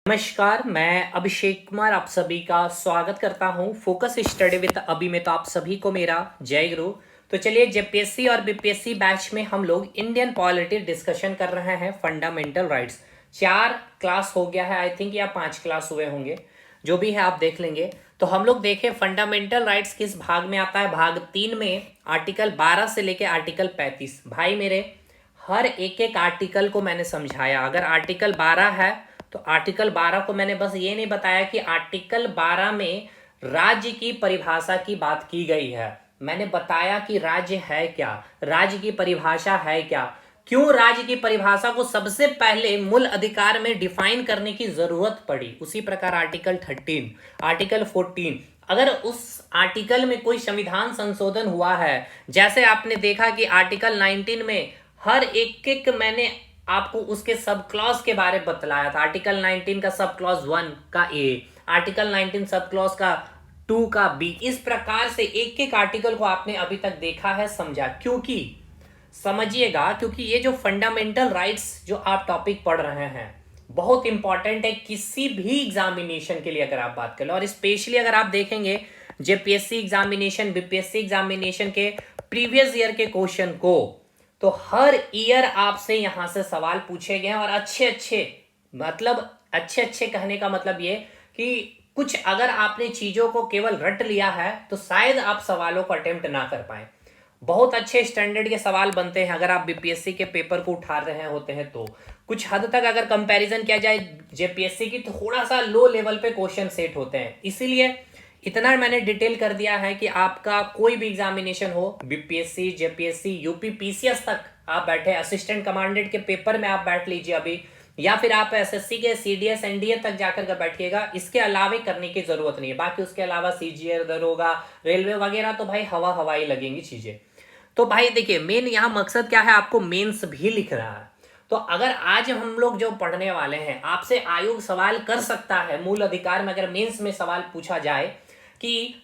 नमस्कार, मैं अभिषेक कुमार आप सभी का स्वागत करता हूं फोकस स्टडी विद अभी में। तो आप सभी को मेरा जय गुरु। तो चलिए, जेपीएससी और बीपीएससी बैच में हम लोग इंडियन पॉलिटी डिस्कशन कर रहे हैं, फंडामेंटल राइट्स। 4 क्लास हो गया है आई थिंक, या 5 क्लास हुए होंगे, जो भी है आप देख लेंगे। तो हम लोग देखें फंडामेंटल राइट्स किस भाग में आता है। भाग 3 में आर्टिकल 12 से लेके आर्टिकल 35। भाई मेरे, हर एक एक आर्टिकल को मैंने समझाया। अगर आर्टिकल 12 है तो आर्टिकल 12 को मैंने बस ये नहीं बताया कि आर्टिकल 12 में राज्य की परिभाषा की बात की गई है। मैंने बताया कि राज्य है क्या, राज्य की परिभाषा है क्या, क्यों राज्य की परिभाषा को सबसे पहले मूल अधिकार में डिफाइन करने की जरूरत पड़ी। उसी प्रकार आर्टिकल 13, आर्टिकल 14, अगर उस आर्टिकल में कोई संविधान संशोधन हुआ है, जैसे आपने देखा कि आर्टिकल 19 में हर एक एक मैंने आपको उसके सब क्लॉज के बारे में बतलाया था। आर्टिकल 19 का सब क्लॉज 1 का ए, आर्टिकल 19 सब क्लॉज का 2 का बी। इस प्रकार से एक एक आर्टिकल को आपने अभी तक देखा है, समझा। क्योंकि समझिएगा, क्योंकि ये जो फंडामेंटल राइट्स जो आप टॉपिक पढ़ रहे हैं बहुत इंपॉर्टेंट है किसी भी एग्जामिनेशन के लिए, अगर आप बात करें। और स्पेशली अगर आप देखेंगे जेपीएससी एग्जामिनेशन, बीपीएससी एग्जामिनेशन के प्रीवियस ईयर के क्वेश्चन को, तो हर ईयर आपसे यहां से सवाल पूछे गए हैं। और अच्छे अच्छे, मतलब अच्छे अच्छे कहने का मतलब ये कि कुछ अगर आपने चीजों को केवल रट लिया है तो शायद आप सवालों को अटेम्प्ट ना कर पाए। बहुत अच्छे स्टैंडर्ड के सवाल बनते हैं अगर आप बीपीएससी के पेपर को उठा रहे होते हैं तो। कुछ हद तक अगर कंपैरिजन किया जाए जेपीएससी की, तो थोड़ा सा लो लेवल पे क्वेश्चन सेट होते हैं। इसीलिए इतना मैंने डिटेल कर दिया है कि आपका कोई भी एग्जामिनेशन हो, बीपीएससी, जेपीएससी, यूपी, पीसीएस तक आप बैठे, असिस्टेंट कमांडेंट के पेपर में आप बैठ लीजिए अभी, या फिर आप एसएससी के सीडीएस एनडीए तक जाकर के बैठिएगा। इसके अलावा करने की जरूरत नहीं है। बाकी उसके अलावा सीजीएल, दरोगा, रेलवे वगैरह तो भाई हवा हवाई लगेंगी चीजें। तो भाई देखिए, मेन यहाँ मकसद क्या है, आपको मेंस भी लिख रहा है। तो अगर आज हम लोग जो पढ़ने वाले हैं, आपसे आयोग सवाल कर सकता है मूल अधिकार में, अगर मेंस में सवाल पूछा जाए कि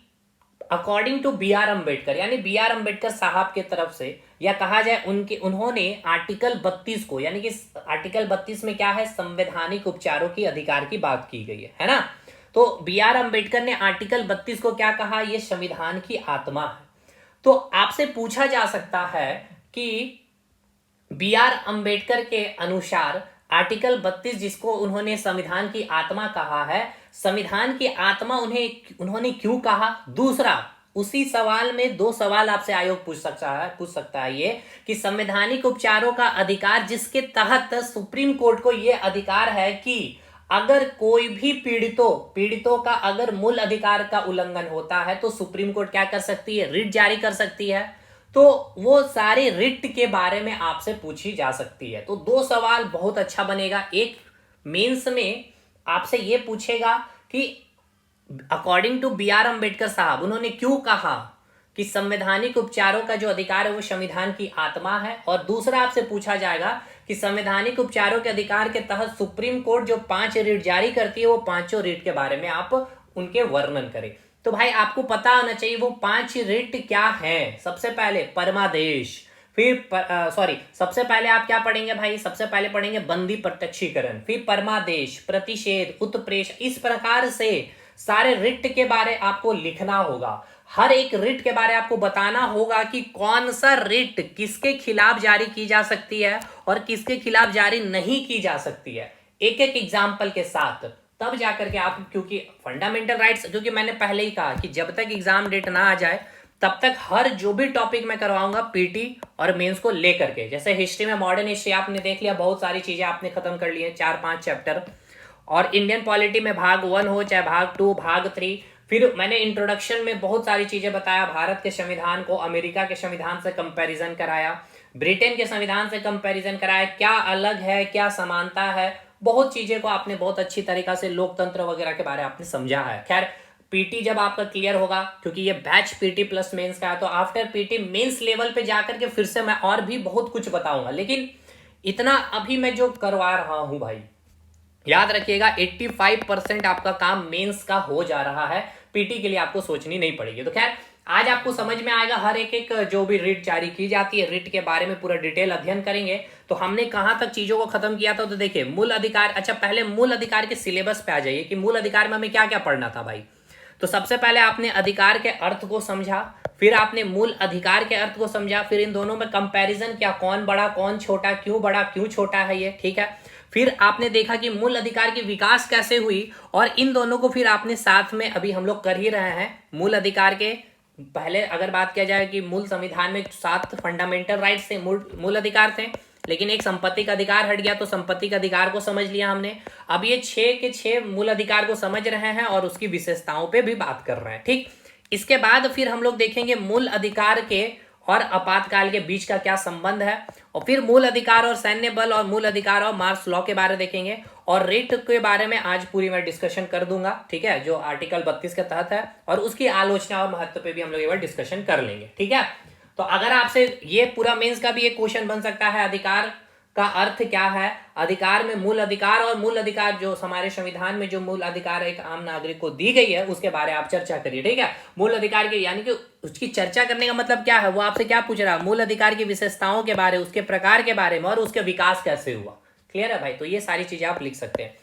according to B R Ambedkar, यानी बी आर अम्बेडकर साहब की तरफ से, या कहा जाए उन्होंने आर्टिकल 32 को, यानी कि आर्टिकल 32 में क्या है, संवैधानिक उपचारों की अधिकार की बात की गई है ना। तो बी आर अम्बेडकर ने आर्टिकल 32 को क्या कहा, यह संविधान की आत्मा है। तो आपसे पूछा जा सकता है कि बी आर अम्बेडकर के अनुसार आर्टिकल 32 जिसको उन्होंने संविधान की आत्मा कहा है, संविधान की आत्मा उन्होंने क्यों कहा। दूसरा, उसी सवाल में 2 सवाल आपसे आयोग पूछ सकता है ये कि संवैधानिक उपचारों का अधिकार, जिसके तहत सुप्रीम कोर्ट को यह अधिकार है कि अगर कोई भी पीड़ितों का अगर मूल अधिकार का उल्लंघन होता है तो सुप्रीम कोर्ट क्या कर सकती है, रिट जारी कर सकती है। तो वो सारे रिट के बारे में आपसे पूछी जा सकती है। तो 2 सवाल बहुत अच्छा बनेगा। एक, मेंस में आपसे ये पूछेगा कि according to B R Ambedkar साहब उन्होंने क्यों कहा कि संवैधानिक उपचारों का जो अधिकार है वो संविधान की आत्मा है। और दूसरा आपसे पूछा जाएगा कि संवैधानिक उपचारों के अधिकार के तहत सुप्रीम कोर्ट जो 5 रिट जारी करती है, वो 5 रिट के बारे में आप उनके वर्णन करें। तो भाई आपको पता होना चाहिए वो 5 रिट क्या हैं। सबसे पहले परमादेश, फिर सबसे पहले आप क्या पढ़ेंगे भाई, सबसे पहले पढ़ेंगे बंदी प्रत्यक्षीकरण, फिर परमादेश, प्रतिषेध, उत्प्रेष। इस प्रकार से सारे रिट के बारे आपको लिखना होगा। हर एक रिट के बारे आपको बताना होगा कि कौन सा रिट किसके खिलाफ जारी की जा सकती है और किसके खिलाफ जारी नहीं की जा सकती है, एक एक एग्जाम्पल के साथ। तब जाकर के आप, क्योंकि फंडामेंटल राइट्स, क्योंकि मैंने पहले ही कहा कि जब तक एग्जाम डेट ना आ जाए तब तक हर जो भी टॉपिक मैं करवाऊंगा पीटी और मेंस को लेकर के, जैसे हिस्ट्री में मॉडर्न हिस्ट्री आपने देख लिया, बहुत सारी चीजें आपने खत्म कर ली है, 4-5 चैप्टर। और इंडियन पॉलिटी में भाग 1 हो चाहे भाग 2, भाग 3, फिर मैंने इंट्रोडक्शन में बहुत सारी चीजें बताया। भारत के संविधान को अमेरिका के संविधान से कंपैरिजन कराया, ब्रिटेन के संविधान से कंपैरिजन कराया, क्या अलग है क्या समानता है, बहुत चीजें को आपने बहुत अच्छी तरीका से, लोकतंत्र वगैरह के बारे में आपने समझा है। खैर, पीटी जब आपका क्लियर होगा, क्योंकि ये बैच पीटी प्लस मेंस का है, तो आफ्टर पीटी मेंस लेवल पे जाकर के फिर से मैं और भी बहुत कुछ बताऊंगा। लेकिन इतना अभी मैं जो करवा रहा हूं भाई, याद रखिएगा 85% आपका काम मेंस का हो जा रहा है, पीटी के लिए आपको सोचनी नहीं पड़ेगी। तो खैर, आज आपको समझ में आएगा हर एक एक जो भी रिट जारी की जाती है, रिट के बारे में पूरा डिटेल अध्ययन करेंगे। तो हमने कहां तक चीजों को खत्म किया था, तो देखिए मूल अधिकार। अच्छा, पहले मूल अधिकार के सिलेबस पे आ जाइए कि मूल अधिकार में हमें क्या क्या पढ़ना था भाई। तो सबसे पहले आपने अधिकार के अर्थ को समझा, फिर आपने मूल अधिकार के अर्थ को समझा, फिर इन दोनों में कंपैरिजन किया, कौन बड़ा कौन छोटा, क्यों बड़ा क्यों छोटा है ये, ठीक है। फिर आपने देखा कि मूल अधिकार की विकास कैसे हुई, और इन दोनों को फिर आपने साथ में अभी हम लोग कर ही रहे हैं। मूल अधिकार के पहले अगर बात किया जाए कि मूल संविधान में 7 फंडामेंटल राइट्स थे, मूल अधिकार थे, लेकिन एक संपत्ति का अधिकार हट गया, तो संपत्ति का अधिकार को समझ लिया हमने। अब ये 6 के 6 मूल अधिकार को समझ रहे हैं और उसकी विशेषताओं पे भी बात कर रहे हैं, ठीक। इसके बाद फिर हम लोग देखेंगे मूल अधिकार के और आपातकाल के बीच का क्या संबंध है, और फिर मूल अधिकार और सैन्य बल और मूल अधिकार और मार्शल लॉ के बारे में देखेंगे, और रेट के बारे में आज पूरी मैं डिस्कशन कर दूंगा, ठीक है, जो आर्टिकल 32 के तहत है, और उसकी आलोचना और महत्व पे भी हम लोग एक बार डिस्कशन कर लेंगे, ठीक है। तो अगर आपसे ये पूरा मेंस का भी एक क्वेश्चन बन सकता है, अधिकार का अर्थ क्या है, अधिकार में मूल अधिकार और मूल अधिकार जो हमारे संविधान में जो मूल अधिकार एक आम नागरिक को दी गई है उसके बारे में आप चर्चा करिए, ठीक है। मूल अधिकार के यानी कि उसकी चर्चा करने का मतलब क्या है, वो आपसे क्या पूछ रहा है, मूल अधिकार की विशेषताओं के बारे, उसके प्रकार के बारे में, और उसके विकास कैसे हुआ। क्लियर है भाई, तो ये सारी चीजें आप लिख सकते हैं।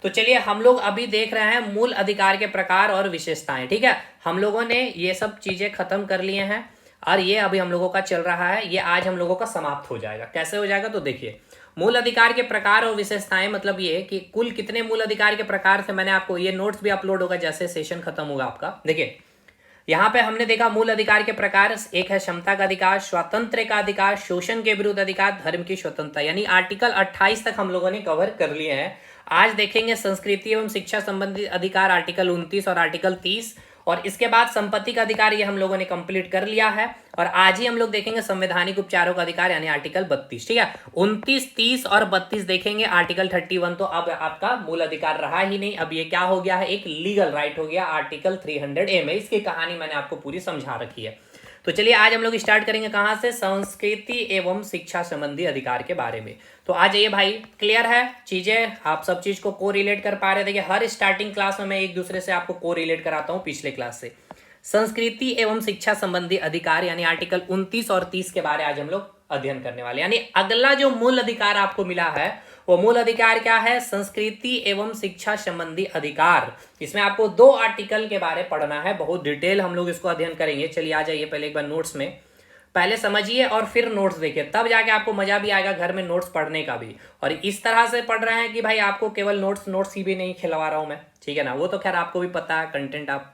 तो चलिए हम लोग अभी देख रहे हैं मूल अधिकार के प्रकार और विशेषताएं, ठीक है। हम लोगों ने ये सब चीजें खत्म कर लिए हैं, और ये अभी हम लोगों का चल रहा है, ये आज हम लोगों का समाप्त हो जाएगा। कैसे हो जाएगा, तो देखिए मूल अधिकार के प्रकार और विशेषताएं, मतलब ये कि कुल कितने मूल अधिकार के प्रकार थे। मैंने आपको ये नोट्स भी अपलोड होगा जैसे सेशन खत्म होगा आपका। देखिए यहाँ पे हमने देखा मूल अधिकार के प्रकार, एक है क्षमता का अधिकार, स्वातंत्र्य का अधिकार, शोषण के विरुद्ध अधिकार, धर्म की स्वतंत्रता, यानी आर्टिकल 28 तक हम लोगों ने कवर कर लिए हैं। आज देखेंगे संस्कृति एवं शिक्षा संबंधी अधिकार, आर्टिकल 29 और आर्टिकल 30, और इसके बाद संपत्ति का अधिकार ये हम लोगों ने कंप्लीट कर लिया है। और आज ही हम लोग देखेंगे संवैधानिक उपचारों का अधिकार यानी आर्टिकल 32, ठीक है। 29, 30 और 32 देखेंगे। आर्टिकल 31 तो अब आपका मूल अधिकार रहा ही नहीं, अब ये क्या हो गया है, एक लीगल राइट हो गया, आर्टिकल 300A में। इसकी कहानी मैंने आपको पूरी समझा रखी है। तो चलिए आज हम लोग स्टार्ट करेंगे कहां से, संस्कृति एवं शिक्षा संबंधी अधिकार के बारे में। तो आ जाइए भाई, क्लियर है चीजें, आप सब चीज को को रिलेट कर पा रहे। देखिए हर स्टार्टिंग क्लास में मैं एक दूसरे से आपको को रिलेट कराता हूं पिछले क्लास से। संस्कृति एवं शिक्षा संबंधी अधिकार यानी आर्टिकल 29 और 30 के बारे आज हम लोग अध्ययन करने वाले। यानी अगला जो मूल अधिकार आपको मिला है वो मूल अधिकार क्या है, संस्कृति एवं शिक्षा संबंधी अधिकार। इसमें आपको 2 आर्टिकल के बारे पढ़ना है, बहुत डिटेल हम लोग इसको अध्ययन करेंगे। चलिए आ जाइए, पहले एक बार नोट्स में पहले समझिए और फिर नोट्स देखिए, तब जाके आपको मजा भी आएगा घर में नोट्स पढ़ने का भी। और इस तरह से पढ़ रहे हैं कि भाई आपको केवल नोट्स ही भी नहीं खिलवा रहा हूं मैं, ठीक है ना, वो तो खैर आपको भी पता है कंटेंट आप।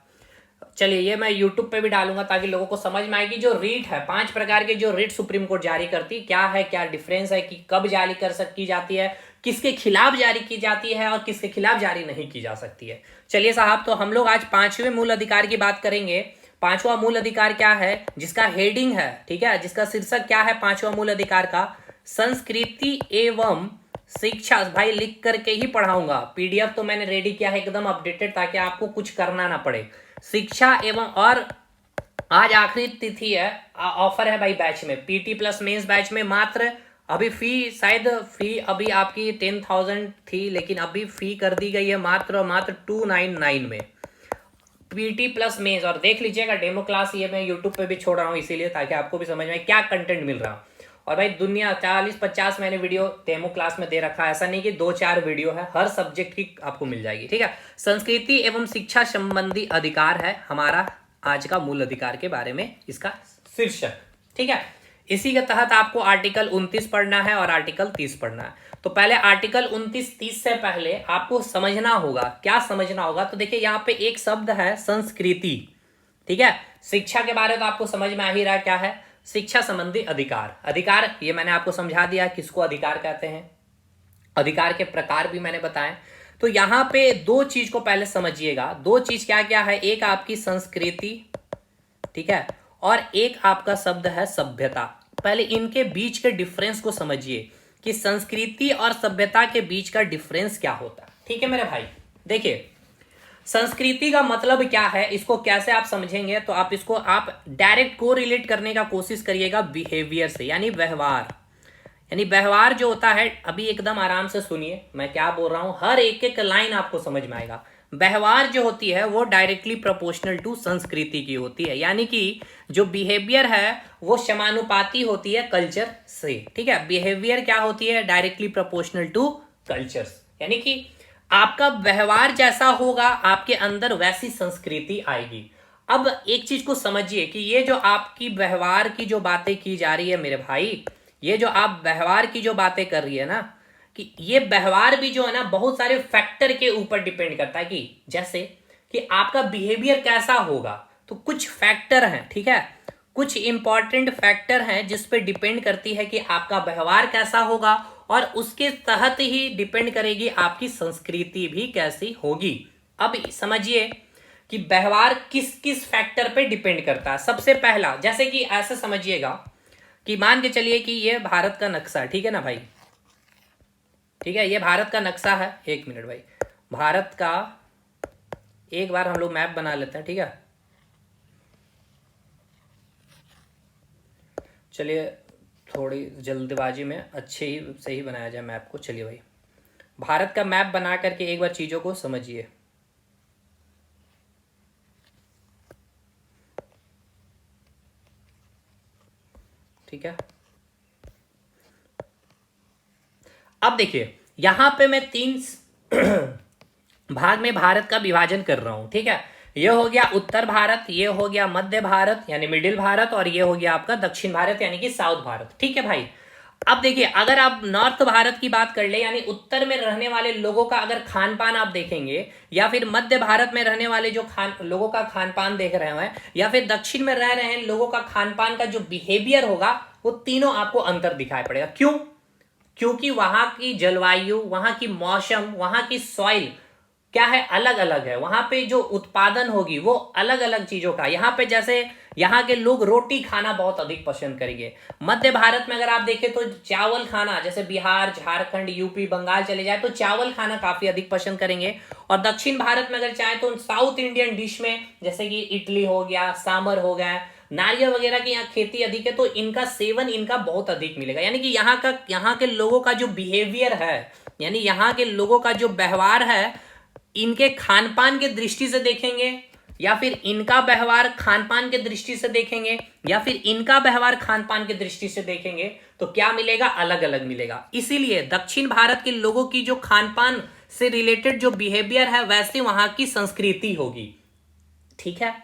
चलिए ये मैं YouTube पे भी डालूंगा ताकि लोगों को समझ में आएगी। जो रीट है, 5 प्रकार के जो रीट सुप्रीम कोर्ट जारी करती क्या है, क्या डिफरेंस है, कि कब जारी की जाती है, किसके खिलाफ जारी की जाती है और किसके खिलाफ जारी नहीं की जा सकती है। चलिए साहब, तो हम लोग आज 5वें मूल अधिकार की बात करेंगे। 5वां मूल अधिकार क्या है, जिसका हेडिंग है, ठीक है, जिसका शीर्षक क्या है 5वां मूल अधिकार का, संस्कृति एवं शिक्षा। भाई लिख करके ही पढ़ाऊंगा, PDF तो मैंने रेडी किया है एकदम अपडेटेड, ताकि आपको कुछ करना ना पड़े। शिक्षा एवं, और आज आखिरी तिथि है, ऑफर है भाई बैच में, PT प्लस मेंस बैच में मात्र अभी फी अभी आपकी 10,000 थी, लेकिन अभी फी कर दी गई है मात्र और मात्र 299 में, PT प्लस मेंस। और देख लीजिएगा डेमो क्लास ये मैं YouTube पे भी छोड़ रहा हूँ इसीलिए, ताकि आपको भी समझ में क्या कंटेंट मिल रहा है। और भाई दुनिया 40-50 मैंने वीडियो डेमो क्लास में दे रखा है, ऐसा नहीं कि 2-4 वीडियो है, हर सब्जेक्ट की आपको मिल जाएगी, ठीक है। संस्कृति एवं शिक्षा संबंधी अधिकार है हमारा आज का मूल अधिकार के बारे में इसका शीर्षक, ठीक है। इसी के तहत आपको आर्टिकल 29 पढ़ना है और आर्टिकल 30 पढ़ना है। तो पहले आर्टिकल 29-30 से पहले आपको समझना होगा, क्या समझना होगा, तो देखिए यहाँ पे एक शब्द है संस्कृति, ठीक है। शिक्षा के बारे में तो आपको समझ में आ ही रहा क्या है, शिक्षा संबंधी अधिकार। अधिकार ये मैंने आपको समझा दिया किसको अधिकार कहते हैं, अधिकार के प्रकार भी मैंने बताए। तो यहाँ पे 2 चीज को पहले समझिएगा, 2 चीज क्या क्या है, एक आपकी संस्कृति, ठीक है, और एक आपका शब्द है सभ्यता। पहले इनके बीच के डिफरेंस को समझिए कि संस्कृति और सभ्यता के बीच का डिफरेंस क्या होता है, ठीक है मेरे भाई। देखिए संस्कृति का मतलब क्या है, इसको कैसे आप समझेंगे, तो आप इसको आप डायरेक्ट को रिलेट करने का कोशिश करिएगा बिहेवियर से, यानी व्यवहार। यानी व्यवहार जो होता है, अभी एकदम आराम से सुनिए मैं क्या बोल रहा हूं, हर एक एक लाइन आपको समझ में आएगा। व्यवहार जो होती है वो डायरेक्टली प्रोपोर्शनल टू संस्कृति की होती है, यानी कि जो बिहेवियर है वो समानुपाती होती है कल्चर से। ठीक है, बिहेवियर क्या होती है, डायरेक्टली प्रोपोर्शनल टू कल्चर्स, यानी कि आपका व्यवहार जैसा होगा आपके अंदर वैसी संस्कृति आएगी। अब एक चीज को समझिए कि ये जो आपकी व्यवहार की जो बातें की जा रही है मेरे भाई, ये जो आप व्यवहार की जो बातें कर रही है ना, कि ये व्यवहार भी जो है ना बहुत सारे फैक्टर के ऊपर डिपेंड करता है, कि जैसे कि आपका बिहेवियर कैसा होगा, तो कुछ फैक्टर हैं, ठीक है, कुछ इंपॉर्टेंट फैक्टर हैं जिस पे डिपेंड करती है कि आपका व्यवहार कैसा होगा, और उसके तहत ही डिपेंड करेगी आपकी संस्कृति भी कैसी होगी। अब समझिए कि व्यवहार किस किस फैक्टर पे डिपेंड करता है। सबसे पहला, जैसे कि ऐसे समझिएगा कि मान के चलिए कि ये भारत का नक्शा है, ठीक है ना भाई, ठीक है, ये भारत का नक्शा है। एक मिनट भाई, भारत का एक बार हम लोग मैप बना लेते हैं, ठीक है। चलिए थोड़ी जल्दबाजी में अच्छे ही सही बनाया जाए मैप को। चलिए भाई, भारत का मैप बना करके एक बार चीजों को समझिए। ठीक है, अब देखिए यहां पे मैं 3 भाग में भारत का विभाजन कर रहा हूं, ठीक है। ये हो गया उत्तर भारत, ये हो गया मध्य भारत यानी मिडिल भारत, और ये हो गया आपका दक्षिण भारत यानी कि साउथ भारत, ठीक है भाई। अब देखिए अगर आप नॉर्थ भारत की बात कर ले, यानी उत्तर में रहने वाले लोगों का अगर खान पान आप देखेंगे, या फिर मध्य भारत में रहने वाले जो लोगों का खान पान देख रहे हैं, या फिर दक्षिण में रह रहे हैं लोगों का खान पान का जो बिहेवियर होगा, वो तीनों आपको अंतर दिखाई पड़ेगा। क्यों? क्योंकि वहां की जलवायु, वहां की मौसम, वहां की सॉइल क्या है, अलग अलग है। वहां पे जो उत्पादन होगी वो अलग अलग चीजों का। यहाँ पे जैसे यहाँ के लोग रोटी खाना बहुत अधिक पसंद करेंगे। मध्य भारत में अगर आप देखें तो चावल खाना, जैसे बिहार, झारखंड, यूपी, बंगाल चले जाए तो चावल खाना काफी अधिक पसंद करेंगे। और दक्षिण भारत में अगर चाहे तो साउथ इंडियन डिश में जैसे कि इडली हो गया, सांबर हो गया, नारियल वगैरह की यहाँ खेती अधिक है, तो इनका सेवन इनका बहुत अधिक मिलेगा। यानी कि यहाँ के लोगों का जो बिहेवियर है, यानी यहाँ के लोगों का जो व्यवहार है, इनके खान पान के दृष्टि से देखेंगे, या फिर इनका व्यवहार खान पान के दृष्टि से देखेंगे, या फिर इनका व्यवहार खान पान के दृष्टि से देखेंगे, तो क्या मिलेगा, अलग अलग मिलेगा। इसीलिए दक्षिण भारत के लोगों की जो खान पान से रिलेटेड जो बिहेवियर है वैसे वहां की संस्कृति होगी, ठीक है।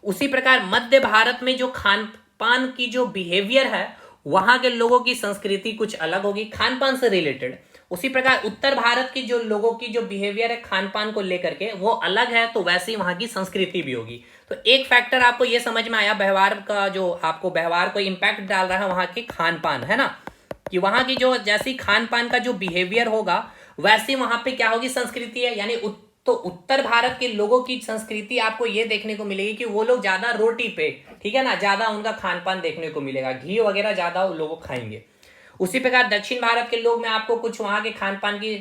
उसी प्रकार मध्य भारत में जो खान पान की जो बिहेवियर है वहां के लोगों की संस्कृति कुछ अलग होगी खान पान से रिलेटेड। उसी प्रकार उत्तर भारत की जो लोगों की जो बिहेवियर है खान पान को लेकर के वो अलग है, तो वैसे ही वहां की संस्कृति भी होगी। तो एक फैक्टर आपको ये समझ में आया, व्यवहार का जो आपको व्यवहार को इंपैक्ट डाल रहा है वहां के खान पान, है ना, कि वहां की जो जैसी खान पान का जो बिहेवियर होगा वैसी वहां पे क्या होगी, संस्कृति है। यानी तो उत्तर भारत के लोगों की संस्कृति आपको ये देखने को मिलेगी कि वो लोग ज्यादा रोटी पे, ठीक है ना, ज्यादा उनका खान पान देखने को मिलेगा, घी वगैरह ज्यादा लोग खाएंगे। उसी प्रकार दक्षिण भारत के लोग में आपको कुछ वहां के खान पान की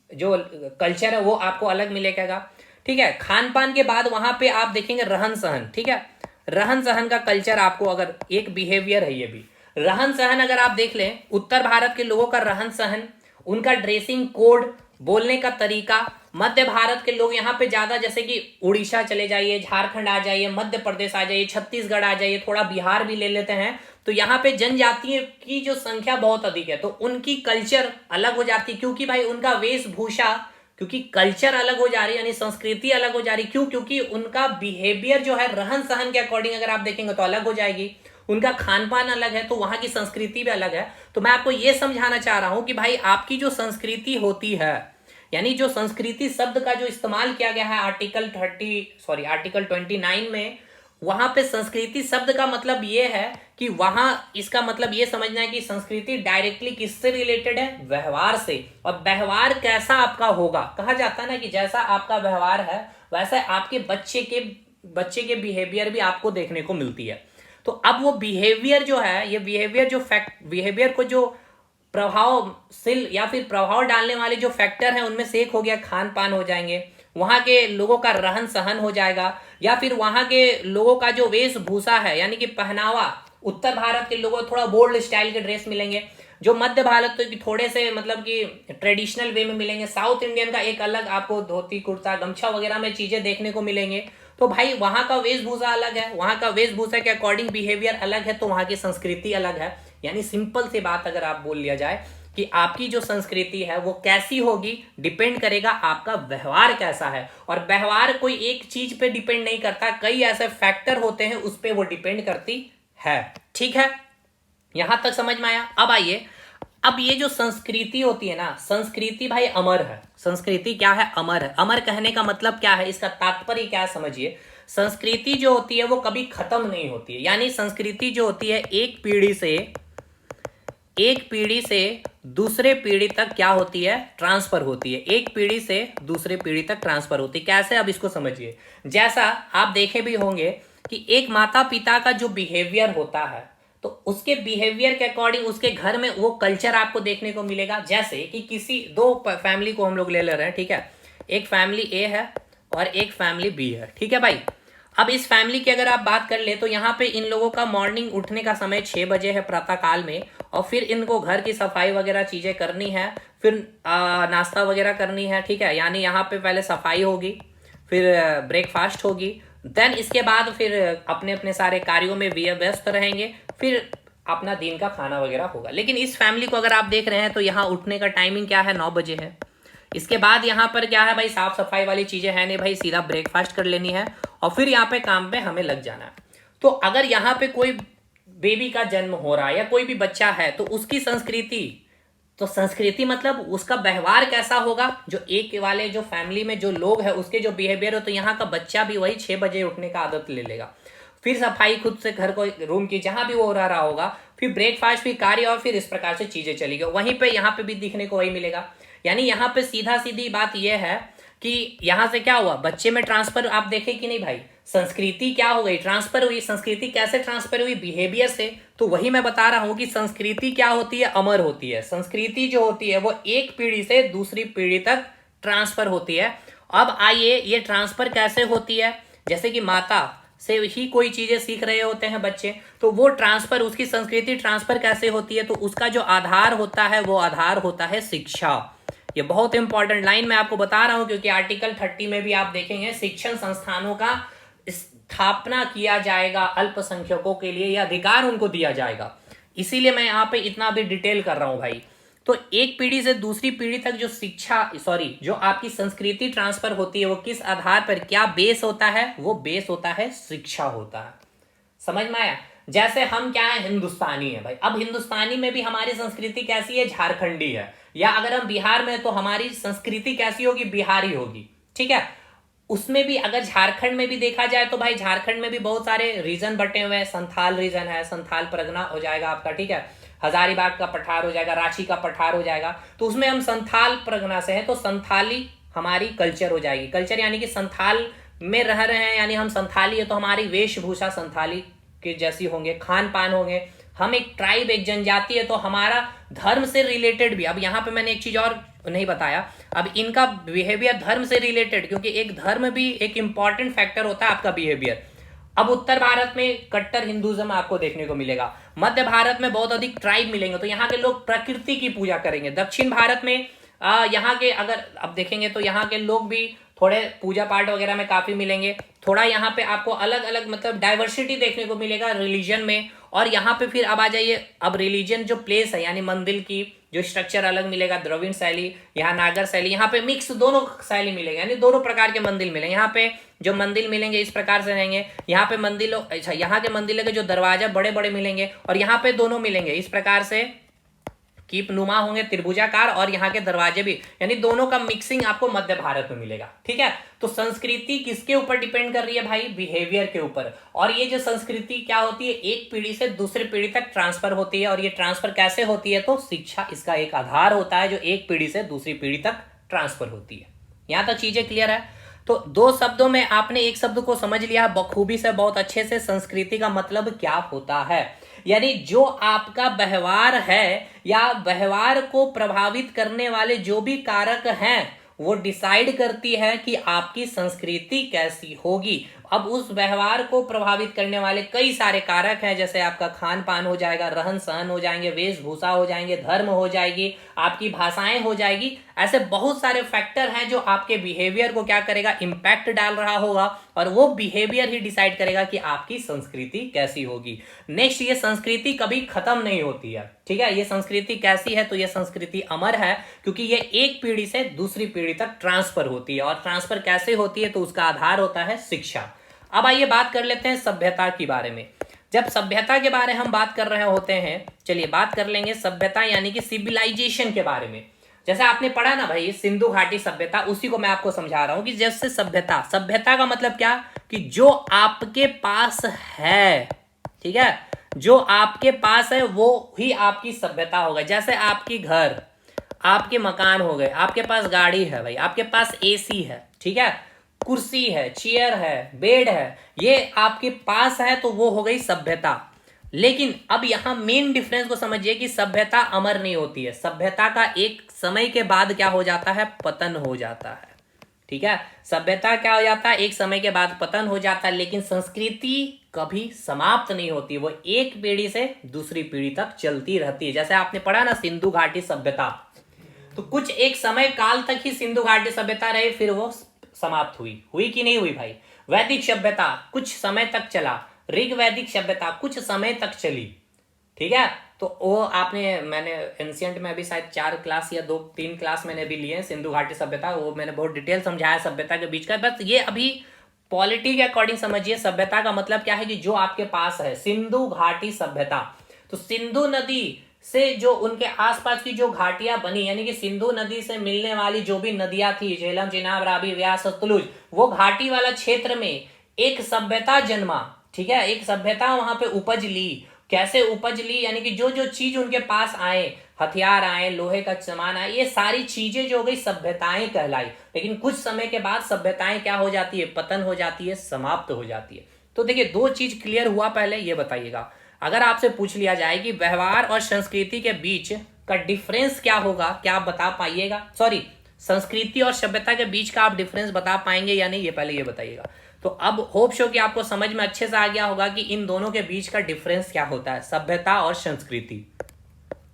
जो कल्चर है वो आपको अलग मिलेगा, ठीक है। खान पान के बाद वहां पे आप देखेंगे रहन सहन, ठीक है, रहन सहन का कल्चर आपको, अगर एक बिहेवियर है ये भी रहन सहन अगर आप देख लें, उत्तर भारत के लोगों का रहन सहन, उनका ड्रेसिंग कोड, बोलने का तरीका, मध्य भारत के लोग यहाँ पे ज्यादा, जैसे कि उड़ीसा चले जाइए, झारखंड आ जाइए, मध्य प्रदेश आ जाइए, छत्तीसगढ़ आ जाइए, थोड़ा बिहार भी ले लेते हैं, तो यहाँ पे जनजातियों की जो संख्या बहुत अधिक है, तो उनकी कल्चर अलग हो जाती है। क्योंकि भाई उनका वेशभूषा, क्योंकि कल्चर अलग हो जा रही है, यानी संस्कृति अलग हो जा रही। क्यों? क्योंकि उनका बिहेवियर जो है रहन सहन के अकॉर्डिंग अगर आप देखेंगे तो अलग हो जाएगी, उनका खान पान अलग है, तो वहां की संस्कृति भी अलग है। तो मैं आपको यह समझाना चाह रहा हूं कि भाई आपकी जो संस्कृति होती है, यानी जो संस्कृति शब्द का जो इस्तेमाल किया गया है आर्टिकल 29 में, वहां पे संस्कृति शब्द का मतलब ये है कि वहां इसका मतलब ये समझना है कि संस्कृति डायरेक्टली किससे रिलेटेड है, व्यवहार से। और व्यवहार कैसा आपका होगा, कहा जाता है ना कि जैसा आपका व्यवहार है वैसा आपके बच्चे के बिहेवियर भी आपको देखने को मिलती है। तो अब वो बिहेवियर जो है, ये बिहेवियर को जो प्रभावशील या फिर प्रभाव डालने वाले जो फैक्टर हैं उनमें से एक हो गया खान पान हो जाएंगे, वहां के लोगों का रहन सहन हो जाएगा, या फिर वहां के लोगों का जो वेशभूषा है यानी कि पहनावा, उत्तर भारत के लोगों को थोड़ा बोल्ड स्टाइल के ड्रेस मिलेंगे, जो मध्य भारत तो थोड़े से मतलब कि ट्रेडिशनल वे में मिलेंगे, साउथ इंडियन का एक अलग आपको धोती कुर्ता गमछा वगैरह में चीजें देखने को मिलेंगे। तो भाई वहां का वेशभूषा अलग है, वहां का वेशभूषा के अकॉर्डिंग बिहेवियर अलग है, तो वहां की संस्कृति अलग है। यानी सिंपल सी बात अगर आप बोल लिया जाए कि आपकी जो संस्कृति है वो कैसी होगी, डिपेंड करेगा आपका व्यवहार कैसा है। और व्यवहार कोई एक चीज पे डिपेंड नहीं करता, कई ऐसे फैक्टर होते हैं उस पर वो डिपेंड करती है। ठीक है, यहां तक समझ में आया। अब आइए, अब ये जो संस्कृति होती है ना, संस्कृति भाई अमर है। संस्कृति क्या है? अमर है। अमर कहने का मतलब क्या है, इसका तात्पर्य क्या है समझिए। संस्कृति जो होती है वो कभी खत्म नहीं होती है। यानी संस्कृति जो होती है एक पीढ़ी से दूसरे पीढ़ी तक क्या होती है? ट्रांसफर होती है। एक पीढ़ी से दूसरे पीढ़ी तक ट्रांसफर होती है। कैसे? अब इसको समझिए। जैसा आप देखे भी होंगे कि एक माता पिता का जो बिहेवियर होता है, तो उसके बिहेवियर के अकॉर्डिंग उसके घर में वो कल्चर आपको देखने को मिलेगा। जैसे कि किसी दो फैमिली को हम लोग ले रहे हैं, ठीक है, एक फैमिली ए है और एक फैमिली बी है, ठीक है भाई। अब इस फैमिली की अगर आप बात कर ले तो यहाँ पे इन लोगों का मॉर्निंग उठने का समय 6 बजे है प्रातः काल में, और फिर इनको घर की सफाई वगैरह चीजें करनी है, फिर नाश्ता वगैरह करनी है, ठीक है। यानी यहाँ पे पहले सफाई होगी, फिर ब्रेकफास्ट होगी, देन इसके बाद फिर अपने अपने सारे कार्यों में व्यस्त रहेंगे, फिर अपना दिन का खाना वगैरह होगा। लेकिन इस फैमिली को अगर आप देख रहे हैं तो यहाँ उठने का टाइमिंग क्या है? 9 बजे है। इसके बाद यहाँ पर क्या है भाई? साफ सफाई वाली चीजें है नहीं भाई, सीधा ब्रेकफास्ट कर लेनी है और फिर यहाँ पे काम पे हमें लग जाना है। तो अगर यहाँ पे कोई बेबी का जन्म हो रहा है या कोई भी बच्चा है, तो उसकी संस्कृति, तो संस्कृति मतलब उसका व्यवहार कैसा होगा, जो एक वाले जो फैमिली में जो लोग हैं उसके जो बिहेवियर हो, तो यहाँ का बच्चा भी वही 6 बजे उठने का आदत ले लेगा। फिर सफाई खुद से घर को रूम की जहां भी वो रह रहा होगा, फिर ब्रेकफास्ट, फिर कार्य, और फिर इस प्रकार से चीजें चलेगी। वहीं पे यहाँ पे भी दिखने को वही मिलेगा। यानी यहाँ पे सीधा सीधी बात यह है कि यहाँ से क्या हुआ, बच्चे में ट्रांसफर आप देखे कि नहीं भाई, संस्कृति क्या हो गई? ट्रांसफर हुई। संस्कृति कैसे ट्रांसफर हुई? बिहेवियर से। तो वही मैं बता रहा हूं कि संस्कृति क्या होती है? अमर होती है। संस्कृति जो होती है वो एक पीढ़ी से दूसरी पीढ़ी तक ट्रांसफर होती है। अब आइए, ये ट्रांसफर कैसे होती है? जैसे कि माता से ही कोई चीजें सीख रहे होते हैं बच्चे, तो वो ट्रांसफर, उसकी संस्कृति ट्रांसफर कैसे होती है? तो उसका जो आधार होता है वो आधार होता है शिक्षा। ये बहुत इंपॉर्टेंट लाइन मैं आपको बता रहा हूं, क्योंकि आर्टिकल 30 में भी आप देखेंगे शिक्षण संस्थानों का स्थापना किया जाएगा, अल्पसंख्यकों के लिए यह अधिकार उनको दिया जाएगा। इसीलिए मैं यहाँ पे इतना भी डिटेल कर रहा हूं भाई। तो एक पीढ़ी से दूसरी पीढ़ी तक जो जो आपकी संस्कृति ट्रांसफर होती है वो किस आधार पर, क्या बेस होता है? वो बेस होता है शिक्षा होता है। समझ में आया? जैसे हम क्या है, हिंदुस्तानी है भाई। अब हिंदुस्तानी में भी हमारी संस्कृति कैसी है? झारखंडी है। या अगर हम बिहार में, तो हमारी संस्कृति कैसी होगी? बिहारी होगी, ठीक है। उसमें भी अगर झारखंड में भी देखा जाए तो भाई झारखंड में भी बहुत सारे रीजन बटे हुए हैं। संथाल रीजन है, संथाल परगना हो जाएगा आपका, ठीक है। हजारीबाग का पठार हो जाएगा, रांची का पठार हो जाएगा। तो उसमें हम संथाल परगना से हैं, तो संथाली हमारी कल्चर हो जाएगी। कल्चर यानी कि संथाल में रह रहे हैं, यानी हम संथाली है, तो हमारी वेशभूषा संथाली के जैसी होंगे, खान पान होंगे। हम एक ट्राइब, एक जनजाति है, तो हमारा धर्म से रिलेटेड भी। अब यहाँ पे मैंने एक चीज और नहीं बताया, अब इनका बिहेवियर धर्म से रिलेटेड, क्योंकि एक धर्म भी एक इंपॉर्टेंट फैक्टर होता है आपका बिहेवियर। अब उत्तर भारत में कट्टर हिंदुज्म आपको देखने को मिलेगा, मध्य भारत में बहुत अधिक ट्राइब मिलेंगे, तो यहाँ के लोग प्रकृति की पूजा करेंगे। दक्षिण भारत में यहाँ के अगर अब देखेंगे तो यहाँ के लोग भी थोड़े पूजा पाठ वगैरह में काफी मिलेंगे। थोड़ा यहाँ पे आपको अलग अलग मतलब डाइवर्सिटी देखने को मिलेगा रिलीजन में। और यहाँ पे फिर अब आ जाइए, अब रिलीजन जो प्लेस है, यानी मंदिर की जो स्ट्रक्चर अलग मिलेगा, द्रविड़ शैली, यहाँ नागर शैली, यहाँ पे मिक्स दोनों शैली मिलेगा, यानी दोनों प्रकार के मंदिर मिलेंगे। यहाँ पे जो मंदिर मिलेंगे इस प्रकार से रहेंगे, यहाँ पे मंदिरों, अच्छा यहाँ के मंदिर के जो दरवाजा बड़े बड़े मिलेंगे, और यहाँ पे दोनों मिलेंगे इस प्रकार से कीप नुमा होंगे, त्रिभुजाकार, और यहाँ के दरवाजे भी, यानी दोनों का मिक्सिंग आपको मध्य भारत में मिलेगा, ठीक है। तो संस्कृति किसके ऊपर डिपेंड कर रही है भाई? बिहेवियर के ऊपर। और ये जो संस्कृति क्या होती है, एक पीढ़ी से दूसरी पीढ़ी तक ट्रांसफर होती है। और ये ट्रांसफर कैसे होती है? तो शिक्षा इसका एक आधार होता है, जो एक पीढ़ी से दूसरी पीढ़ी तक ट्रांसफर होती है। यहां तक चीजें क्लियर है? तो दो शब्दों में आपने एक शब्द को समझ लिया बखूबी से, बहुत अच्छे से। संस्कृति का मतलब क्या होता है? यानी जो आपका व्यवहार है या व्यवहार को प्रभावित करने वाले जो भी कारक हैं, वो डिसाइड करती है कि आपकी संस्कृति कैसी होगी। अब उस व्यवहार को प्रभावित करने वाले कई सारे कारक हैं, जैसे आपका खान पान हो जाएगा, रहन सहन हो जाएंगे, वेशभूषा हो जाएंगे, धर्म हो जाएगी, आपकी भाषाएं हो जाएगी। ऐसे बहुत सारे फैक्टर हैं जो आपके बिहेवियर को क्या करेगा, इंपैक्ट डाल रहा होगा, और वो बिहेवियर ही डिसाइड करेगा कि आपकी संस्कृति कैसी होगी। नेक्स्ट, ये संस्कृति कभी खत्म नहीं होती है, ठीक है। ये संस्कृति कैसी है, तो ये संस्कृति अमर है, क्योंकि ये एक पीढ़ी से दूसरी पीढ़ी तक ट्रांसफर होती है। और ट्रांसफर कैसे होती है, तो उसका आधार होता है शिक्षा। अब आइए बात कर लेते हैं सभ्यता के बारे में। जब सभ्यता के बारे में हम बात कर रहे होते हैं, चलिए बात कर लेंगे सभ्यता यानी कि सिविलाइजेशन के बारे में। जैसे आपने पढ़ा ना भाई सिंधु घाटी सभ्यता, उसी को मैं आपको समझा रहा हूं कि जैसे सभ्यता, सभ्यता का मतलब क्या, कि जो आपके पास है, ठीक है, जो आपके पास है वो ही आपकी सभ्यता होगा। जैसे आपकी घर, आपके मकान हो गए, आपके पास गाड़ी है भाई, आपके पास एसी है, ठीक है, कुर्सी है, चेयर है, बेड है, ये आपके पास है, तो वो हो गई सभ्यता। लेकिन अब यहां मेन डिफरेंस को समझिए कि सभ्यता अमर नहीं होती है। सभ्यता का एक समय के बाद क्या हो जाता है, पतन हो जाता है, ठीक है। सभ्यता क्या हो जाता है, एक समय के बाद पतन हो जाता है। लेकिन संस्कृति कभी समाप्त नहीं होती, वो एक पीढ़ी से दूसरी पीढ़ी तक चलती रहती है। जैसे आपने पढ़ा ना सिंधु घाटी सभ्यता, तो कुछ एक समय काल तक ही सिंधु घाटी सभ्यता रही, फिर वो समाप्त हुई कि नहीं हुई भाई। वैदिक सभ्यता कुछ समय तक चला, ऋग वैदिक सभ्यता कुछ समय तक चली, ठीक है। तो वो आपने, मैंने एंशियंट में अभी शायद 4 क्लास या 2-3 क्लास मैंने भी लिए हैं सिंधु घाटी सभ्यता, वो मैंने बहुत डिटेल समझाया सभ्यता के बीच का। बस ये अभी पॉलिटी के अकॉर्डिंग समझिए, सभ्यता का मतलब क्या है कि जो आपके पास है। सिंधु घाटी सभ्यता, तो सिंधु नदी से जो उनके आसपास की जो घाटियां बनी, यानी कि सिंधु नदी से मिलने वाली जो भी नदियां थी, झेलम, चिनाब, रावी, व्यास, सतलुज, वो घाटी वाला क्षेत्र में एक सभ्यता जन्मा, ठीक है। एक सभ्यता वहां पे उपज ली। कैसे उपज ली, यानी कि जो जो चीज उनके पास आए, हथियार आए, लोहे का सामान आए, ये सारी चीजें जो हो गई सभ्यताएं कहलाई। लेकिन कुछ समय के बाद सभ्यताएं क्या हो जाती है, पतन हो जाती है, समाप्त हो जाती है। तो देखिए 2 चीज क्लियर हुआ, पहले ये बताइएगा। अगर आपसे पूछ लिया जाए कि व्यवहार और संस्कृति के बीच का डिफरेंस क्या होगा, क्या आप बता पाइएगा, सॉरी, संस्कृति और सभ्यता के बीच का आप डिफरेंस बता पाएंगे या नहीं, ये पहले ये बताइएगा। तो अब होप शो कि आपको समझ में अच्छे से आ गया होगा कि इन दोनों के बीच का डिफरेंस क्या होता है, सभ्यता और संस्कृति,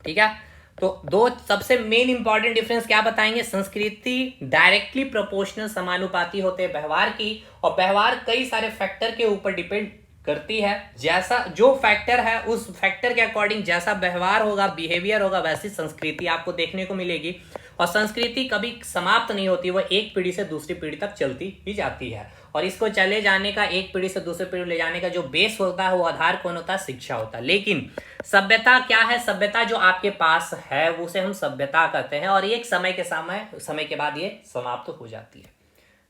ठीक है। तो 2 सबसे मेन इंपॉर्टेंट डिफरेंस क्या बताएंगे, संस्कृति डायरेक्टली प्रोपोर्शनल समानुपाती होते हैं व्यवहार की, और व्यवहार कई सारे फैक्टर के ऊपर डिपेंड करती है। जैसा जो फैक्टर है उस फैक्टर के अकॉर्डिंग जैसा व्यवहार होगा, बिहेवियर होगा, वैसी संस्कृति आपको देखने को मिलेगी। और संस्कृति कभी समाप्त नहीं होती, वो एक पीढ़ी से दूसरी पीढ़ी तक चलती ही जाती है। और इसको चले जाने का, एक पीढ़ी से दूसरी पीढ़ी ले जाने का जो बेस होता है, वो आधार कौन होता है, शिक्षा होता है। लेकिन सभ्यता क्या है, सभ्यता जो आपके पास है उसे हम सभ्यता कहते हैं, और एक समय के बाद ये समाप्त हो जाती है।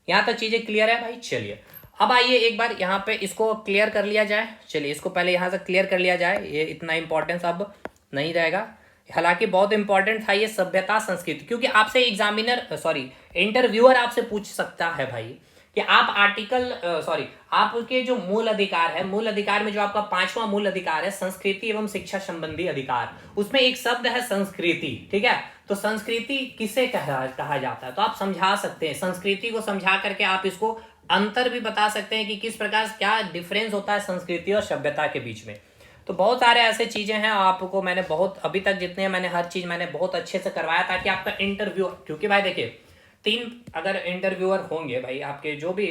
यहां तक चीजें क्लियर है भाई। चलिए अब आइए एक बार यहाँ पे इसको क्लियर कर लिया जाए। चलिए इसको पहले यहाँ से क्लियर कर लिया जाए, ये इतना इंपॉर्टेंस अब नहीं रहेगा। हालांकि बहुत इंपॉर्टेंट था ये सभ्यता संस्कृति, क्योंकि आपसे इंटरव्यूअर आपसे पूछ सकता है भाई कि आप आपके जो मूल अधिकार है, मूल अधिकार में जो आपका 5वां मूल अधिकार है, संस्कृति एवं शिक्षा संबंधी अधिकार, उसमें एक शब्द है संस्कृति, ठीक है। तो संस्कृति किसे कहा जाता है, तो आप समझा सकते हैं, संस्कृति को समझा करके आप इसको अंतर भी बता सकते हैं कि किस प्रकार क्या डिफरेंस होता है संस्कृति और सभ्यता के बीच में। तो बहुत सारे ऐसे चीजें हैं, आपको मैंने बहुत अभी तक जितने मैंने हर चीज मैंने बहुत अच्छे से करवाया ताकि आपका इंटरव्यू, क्योंकि भाई देखिए 3 अगर इंटरव्यूअर होंगे भाई आपके, जो भी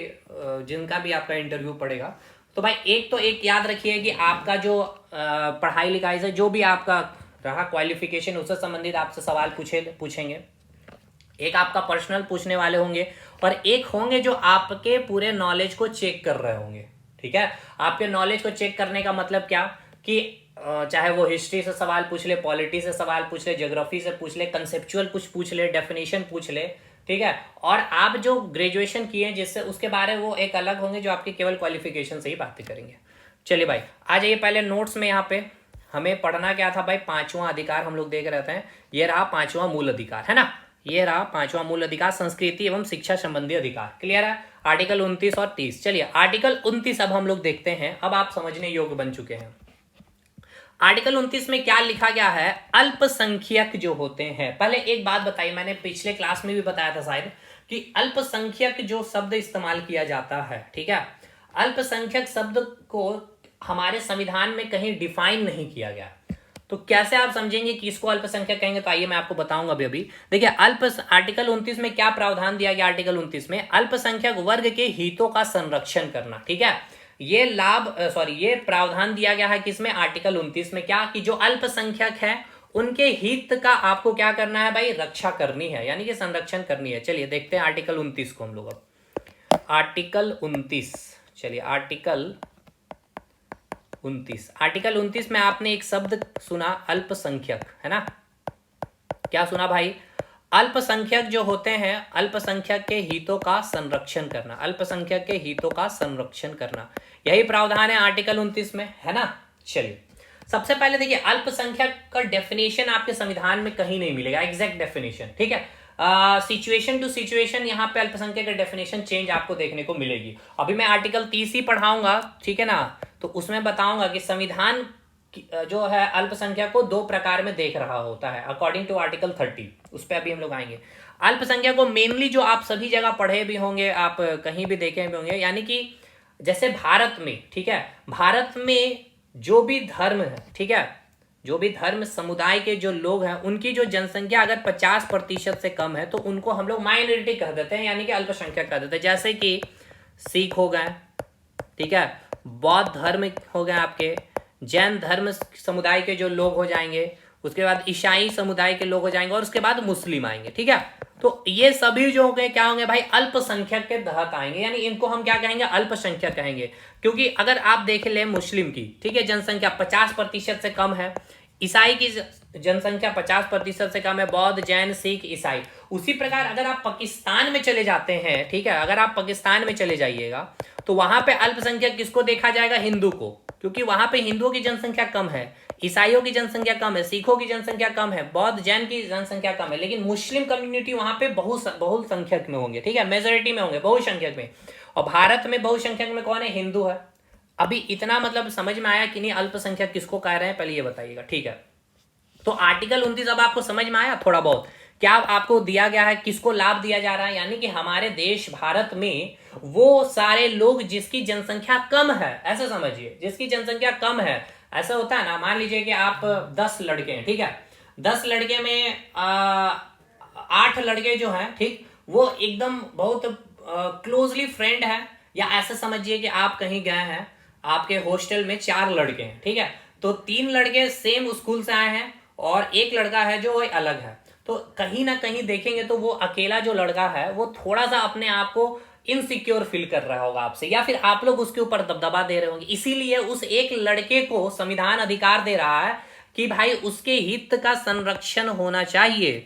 जिनका भी आपका इंटरव्यू पड़ेगा, तो भाई एक याद रखिए कि आपका जो पढ़ाई लिखाई से जो भी आपका रहा क्वालिफिकेशन, उससे संबंधित आपसे सवाल पूछेंगे। एक आपका पर्सनल पूछने वाले होंगे, और एक होंगे जो आपके पूरे नॉलेज को चेक कर रहे होंगे, ठीक है। आपके नॉलेज को चेक करने का मतलब क्या, कि चाहे वो हिस्ट्री से सवाल पूछ ले, पॉलिटी से सवाल पूछ ले, ज्योग्राफी से पूछ ले, कंसेप्चुअल कुछ पूछ ले, डेफिनेशन पूछ ले, ठीक है। और आप जो ग्रेजुएशन किए जिससे उसके बारे में वो एक अलग होंगे जो आपके केवल क्वालिफिकेशन से ही बातें करेंगे। चलिए भाई आ जाइए पहले नोट्स में। यहाँ पे हमें पढ़ना क्या था भाई, 5वां अधिकार हम लोग देख रहे थे, ये रहा 5वां मूल अधिकार, है ना, ये रहा 5वां मूल अधिकार, संस्कृति एवं शिक्षा संबंधी अधिकार। क्लियर है, आर्टिकल 29 और 30। चलिए आर्टिकल 29 अब हम लोग देखते हैं, अब आप समझने योग्य बन चुके हैं। आर्टिकल 29 में क्या लिखा गया है, अल्पसंख्यक जो होते हैं। पहले एक बात बताई, मैंने पिछले क्लास में भी बताया था शायद, कि अल्पसंख्यक जो शब्द इस्तेमाल किया जाता है, ठीक है, अल्पसंख्यक शब्द को हमारे संविधान में कहीं डिफाइन नहीं किया गया। तो कैसे आप समझेंगे कि इसको अल्पसंख्यक कहेंगे, तो आइए मैं आपको बताऊंगा अभी। देखिए आर्टिकल 29 में क्या प्रावधान दिया गया, आर्टिकल 29 में अल्पसंख्यक वर्ग के हितों का संरक्षण करना, ठीक है, ये प्रावधान दिया गया है किसमें, आर्टिकल 29 में, क्या कि जो अल्पसंख्यक है उनके हित का आपको क्या करना है भाई, रक्षा करनी है, यानी कि संरक्षण करनी है। चलिए देखते हैं आर्टिकल 29 को हम लोग। अब आर्टिकल 29, चलिए आर्टिकल 29 में आपने एक शब्द सुना अल्पसंख्यक, है ना, क्या सुना भाई, अल्पसंख्यक जो होते हैं, अल्पसंख्यक के हितों का संरक्षण करना, अल्पसंख्यक के हितों का संरक्षण करना, यही प्रावधान है आर्टिकल 29 में, है ना। चलिए सबसे पहले देखिए अल्पसंख्यक का डेफिनेशन आपके संविधान में कहीं नहीं मिलेगा, एग्जैक्ट डेफिनेशन, ठीक है, सिचुएशन टू सिचुएशन यहाँ पे अल्पसंख्यक का डेफिनेशन चेंज आपको देखने को मिलेगी। अभी मैं आर्टिकल 30 ही पढ़ाऊंगा, ठीक है ना, तो उसमें बताऊंगा कि संविधान जो है अल्पसंख्यक को दो प्रकार में देख रहा होता है अकॉर्डिंग टू आर्टिकल 30, उस पर अभी हम लोग आएंगे। अल्पसंख्यक को मेनली जो आप सभी जगह पढ़े भी होंगे, आप कहीं भी देखे भी होंगे, यानी कि जैसे भारत में, ठीक है, भारत में जो भी धर्म है, ठीक है, जो भी धर्म समुदाय के जो लोग हैं उनकी जो जनसंख्या अगर 50% से कम है तो उनको हम लोग माइनॉरिटी कह देते हैं, यानी कि अल्पसंख्यक कह देते हैं। जैसे कि सिख हो गए, ठीक है, बौद्ध धर्म हो गए, आपके जैन धर्म समुदाय के जो लोग हो जाएंगे, उसके बाद ईसाई समुदाय के लोग हो जाएंगे, और उसके बाद मुस्लिम आएंगे, ठीक है। तो ये सभी जो होंगे क्या होंगे भाई, अल्पसंख्यक के तहत आएंगे, यानी इनको हम क्या कहेंगे, अल्पसंख्यक कहेंगे। क्योंकि अगर आप देख ले मुस्लिम की, ठीक है, जनसंख्या 50% से कम है, ईसाई की जनसंख्या 50% से कम है, बौद्ध जैन सिख ईसाई। उसी प्रकार अगर आप पाकिस्तान में चले जाते हैं, ठीक है, अगर आप पाकिस्तान में चले जाइएगा तो वहां पे अल्पसंख्यक किसको देखा जाएगा, हिंदू को, क्योंकि वहां पे हिंदुओं की जनसंख्या कम है, ईसाइयों की जनसंख्या कम है, सिखों की जनसंख्या कम है, बौद्ध जैन की जनसंख्या कम है, लेकिन मुस्लिम कम्युनिटी वहां पे बहुसंख्यक में होंगे, ठीक है, मेजोरिटी में होंगे, बहुसंख्यक में। और भारत में बहुसंख्यक में कौन है, हिंदू है। अभी इतना मतलब समझ में आया कि नहीं अल्पसंख्यक किसको कह रहे हैं, पहले ये बताइएगा, ठीक है। तो आर्टिकल 29 अब आपको समझ में आया थोड़ा बहुत, क्या आपको दिया गया है, किसको लाभ दिया जा रहा है, यानी कि हमारे देश भारत में वो सारे लोग जिसकी जनसंख्या कम है, ऐसा समझिए, जिसकी जनसंख्या कम है। ऐसा होता है ना, मान लीजिए कि आप 10 लड़के हैं, ठीक है, 10 लड़के में 8 लड़के जो हैं, ठीक, वो एकदम बहुत क्लोजली फ्रेंड है, या ऐसा समझिए कि आप कहीं गए हैं, आपके हॉस्टल में 4 लड़के हैं, ठीक है, तो 3 लड़के सेम स्कूल से आए हैं और एक लड़का है जो अलग है। तो कहीं ना कहीं देखेंगे तो वो अकेला जो लड़का है वो थोड़ा सा अपने आप को इनसिक्योर फील कर रहा होगा आपसे, या फिर आप लोग उसके ऊपर दबदबा दे रहे होंगे, इसीलिए उस एक लड़के को संविधान अधिकार दे रहा है कि भाई उसके हित का संरक्षण होना चाहिए,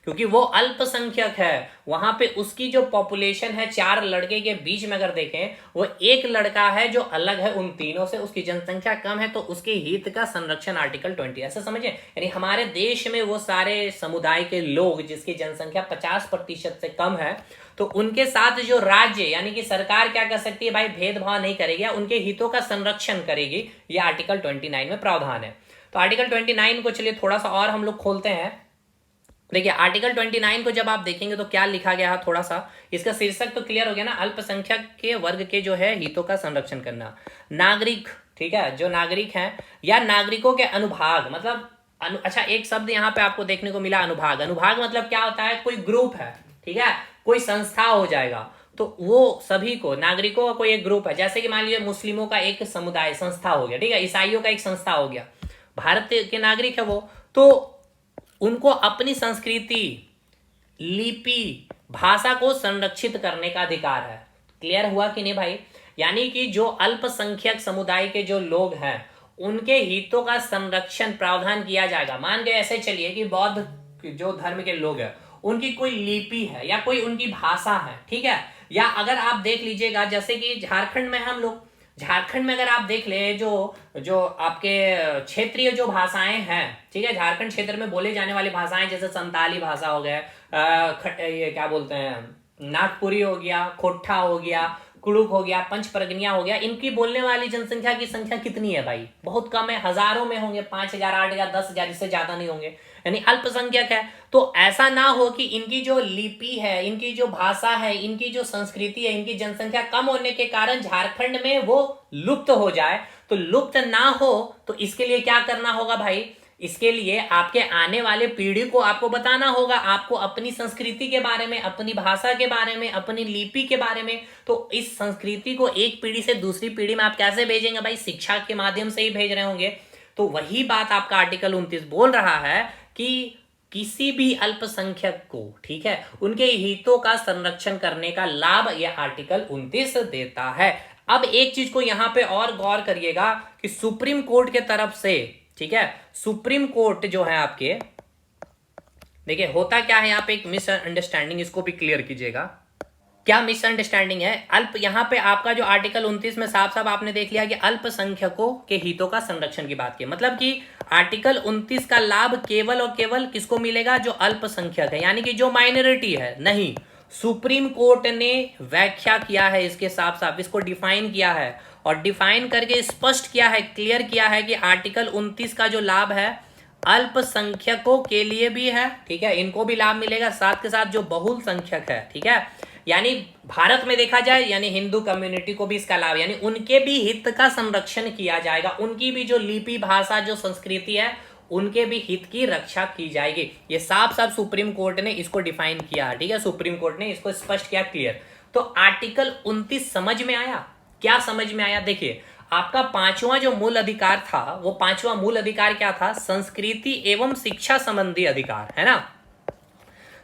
क्योंकि वो अल्पसंख्यक है। वहां पे उसकी जो पॉपुलेशन है 4 लड़के के बीच में अगर देखें, वो एक लड़का है जो अलग है उन तीनों से, उसकी जनसंख्या कम है, तो उसके हित का संरक्षण आर्टिकल 20, ऐसा समझे। यानी हमारे देश में वो सारे समुदाय के लोग जिसकी जनसंख्या 50% से कम है, तो उनके साथ जो राज्य यानी कि सरकार क्या कर सकती है भाई, भेदभाव नहीं करेगी, उनके हितों का संरक्षण करेगी। ये आर्टिकल 29 में प्रावधान है। तो आर्टिकल 29 को चलिए थोड़ा सा और हम लोग खोलते हैं। देखिए आर्टिकल 29 को जब आप देखेंगे तो क्या लिखा गया है, थोड़ा सा इसका शीर्षक तो क्लियर हो गया ना, अल्पसंख्यक के वर्ग के जो है हितों का संरक्षण करना। नागरिक, ठीक है, जो नागरिक हैं या नागरिकों के अनुभाग, मतलब अच्छा एक शब्द यहाँ पे आपको देखने को मिला, अनुभाग। अनुभाग मतलब क्या होता है, कोई ग्रुप है, ठीक है, कोई संस्था हो जाएगा, तो वो सभी को, नागरिकों का कोई एक ग्रुप है, जैसे कि मान लीजिए मुस्लिमों का एक समुदाय संस्था हो गया, ठीक है, ईसाइयों का एक संस्था हो गया, भारत के नागरिक है वो, तो उनको अपनी संस्कृति, लिपि, भाषा को संरक्षित करने का अधिकार है। क्लियर हुआ कि नहीं भाई। यानी कि जो अल्पसंख्यक समुदाय के जो लोग हैं उनके हितों का संरक्षण प्रावधान किया जाएगा। मान के ऐसे चलिए कि बौद्ध जो धर्म के लोग हैं उनकी कोई लिपि है या कोई उनकी भाषा है, ठीक है, या अगर आप देख लीजिएगा जैसे कि झारखंड में हम लोग, झारखंड में अगर आप देख ले जो आपके क्षेत्रीय जो भाषाएं हैं, ठीक है, झारखंड क्षेत्र में बोले जाने वाली भाषाएं जैसे संताली भाषा हो गया, ये क्या बोलते हैं, नागपुरी हो गया, खोट्ठा हो गया, कुड़ुक हो गया, पंच परगनिया हो गया, इनकी बोलने वाली जनसंख्या की संख्या कितनी है भाई, बहुत कम है, हजारों में होंगे, 5,000 8,000 10,000, इससे ज्यादा नहीं होंगे। यानी अल्पसंख्यक है। तो ऐसा ना हो कि इनकी जो लिपि है, इनकी जो भाषा है, इनकी जो संस्कृति है, इनकी जनसंख्या कम होने के कारण झारखंड में वो लुप्त हो जाए। तो लुप्त ना हो तो इसके लिए क्या करना होगा भाई, इसके लिए आपके आने वाले पीढ़ी को आपको बताना होगा, आपको अपनी संस्कृति के बारे में, अपनी भाषा के बारे में, अपनी लिपि के बारे में। तो इस संस्कृति को एक पीढ़ी से दूसरी पीढ़ी में आप कैसे भेजेंगे भाई, शिक्षा के माध्यम से ही भेज रहे होंगे। तो वही बात आपका आर्टिकल 29 बोल रहा है कि किसी भी अल्पसंख्यक को, ठीक है, उनके हितों का संरक्षण करने का लाभ यह आर्टिकल 29 देता है। अब एक चीज को यहां पे और गौर करिएगा कि सुप्रीम कोर्ट के तरफ से, ठीक है, सुप्रीम कोर्ट जो है आपके, देखिए होता क्या है, यहाँ पे एक मिसअंडरस्टैंडिंग, इसको भी क्लियर कीजिएगा। क्या मिसअंडरस्टैंडिंग है? यहाँ पे आपका जो आर्टिकल 29 में साफ साफ आपने देख लिया कि अल्पसंख्यकों के हितों का संरक्षण की बात की, मतलब कि आर्टिकल 29 का लाभ केवल और केवल किसको मिलेगा, जो अल्पसंख्यक है, यानी कि जो माइनॉरिटी है। नहीं, सुप्रीम कोर्ट ने व्याख्या किया है इसके, साफ साफ इसको डिफाइन किया है, और डिफाइन करके स्पष्ट किया है, क्लियर किया है कि आर्टिकल 29 का जो लाभ है अल्पसंख्यकों के लिए भी है, ठीक है, इनको भी लाभ मिलेगा, साथ के साथ जो बहुल संख्यक है, ठीक है, यानी भारत में देखा जाए यानी हिंदू कम्युनिटी को भी इसका लाभ, यानी उनके भी हित का संरक्षण किया जाएगा, उनकी भी जो लिपि, भाषा, जो संस्कृति है, उनके भी हित की रक्षा की जाएगी। ये साफ साफ सुप्रीम कोर्ट ने इसको डिफाइन किया, ठीक है, सुप्रीम कोर्ट ने इसको स्पष्ट किया, क्लियर। तो आर्टिकल 29 समझ में आया? क्या समझ में आया? देखिए, आपका पांचवा जो मूल अधिकार था, वो पांचवा मूल अधिकार क्या था? संस्कृति एवं शिक्षा संबंधी अधिकार, है ना।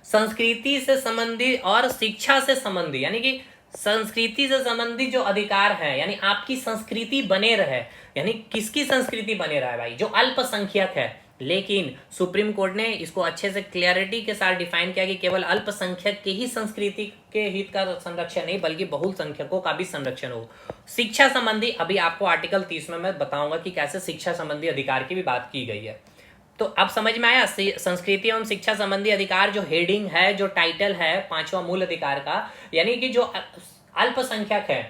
संस्कृति से संबंधी और शिक्षा से संबंधी, यानी कि संस्कृति से संबंधित जो अधिकार है, यानी आपकी संस्कृति बने रहे, यानी किसकी संस्कृति बने रहा है भाई, जो अल्पसंख्यक है। लेकिन सुप्रीम कोर्ट ने इसको अच्छे से क्लियरिटी के साथ डिफाइन किया कि केवल अल्पसंख्यक की ही संस्कृति के हित का संरक्षण नहीं, बल्कि बहुसंख्यकों का भी संरक्षण हो। शिक्षा संबंधी, अभी आपको आर्टिकल 30 में मैं बताऊंगा कि कैसे शिक्षा संबंधी अधिकार की भी बात की गई है। तो अब समझ में आया, संस्कृति एवं शिक्षा संबंधी अधिकार जो हेडिंग है, जो टाइटल है पांचवा मूल अधिकार का, यानी कि जो अल्पसंख्यक है।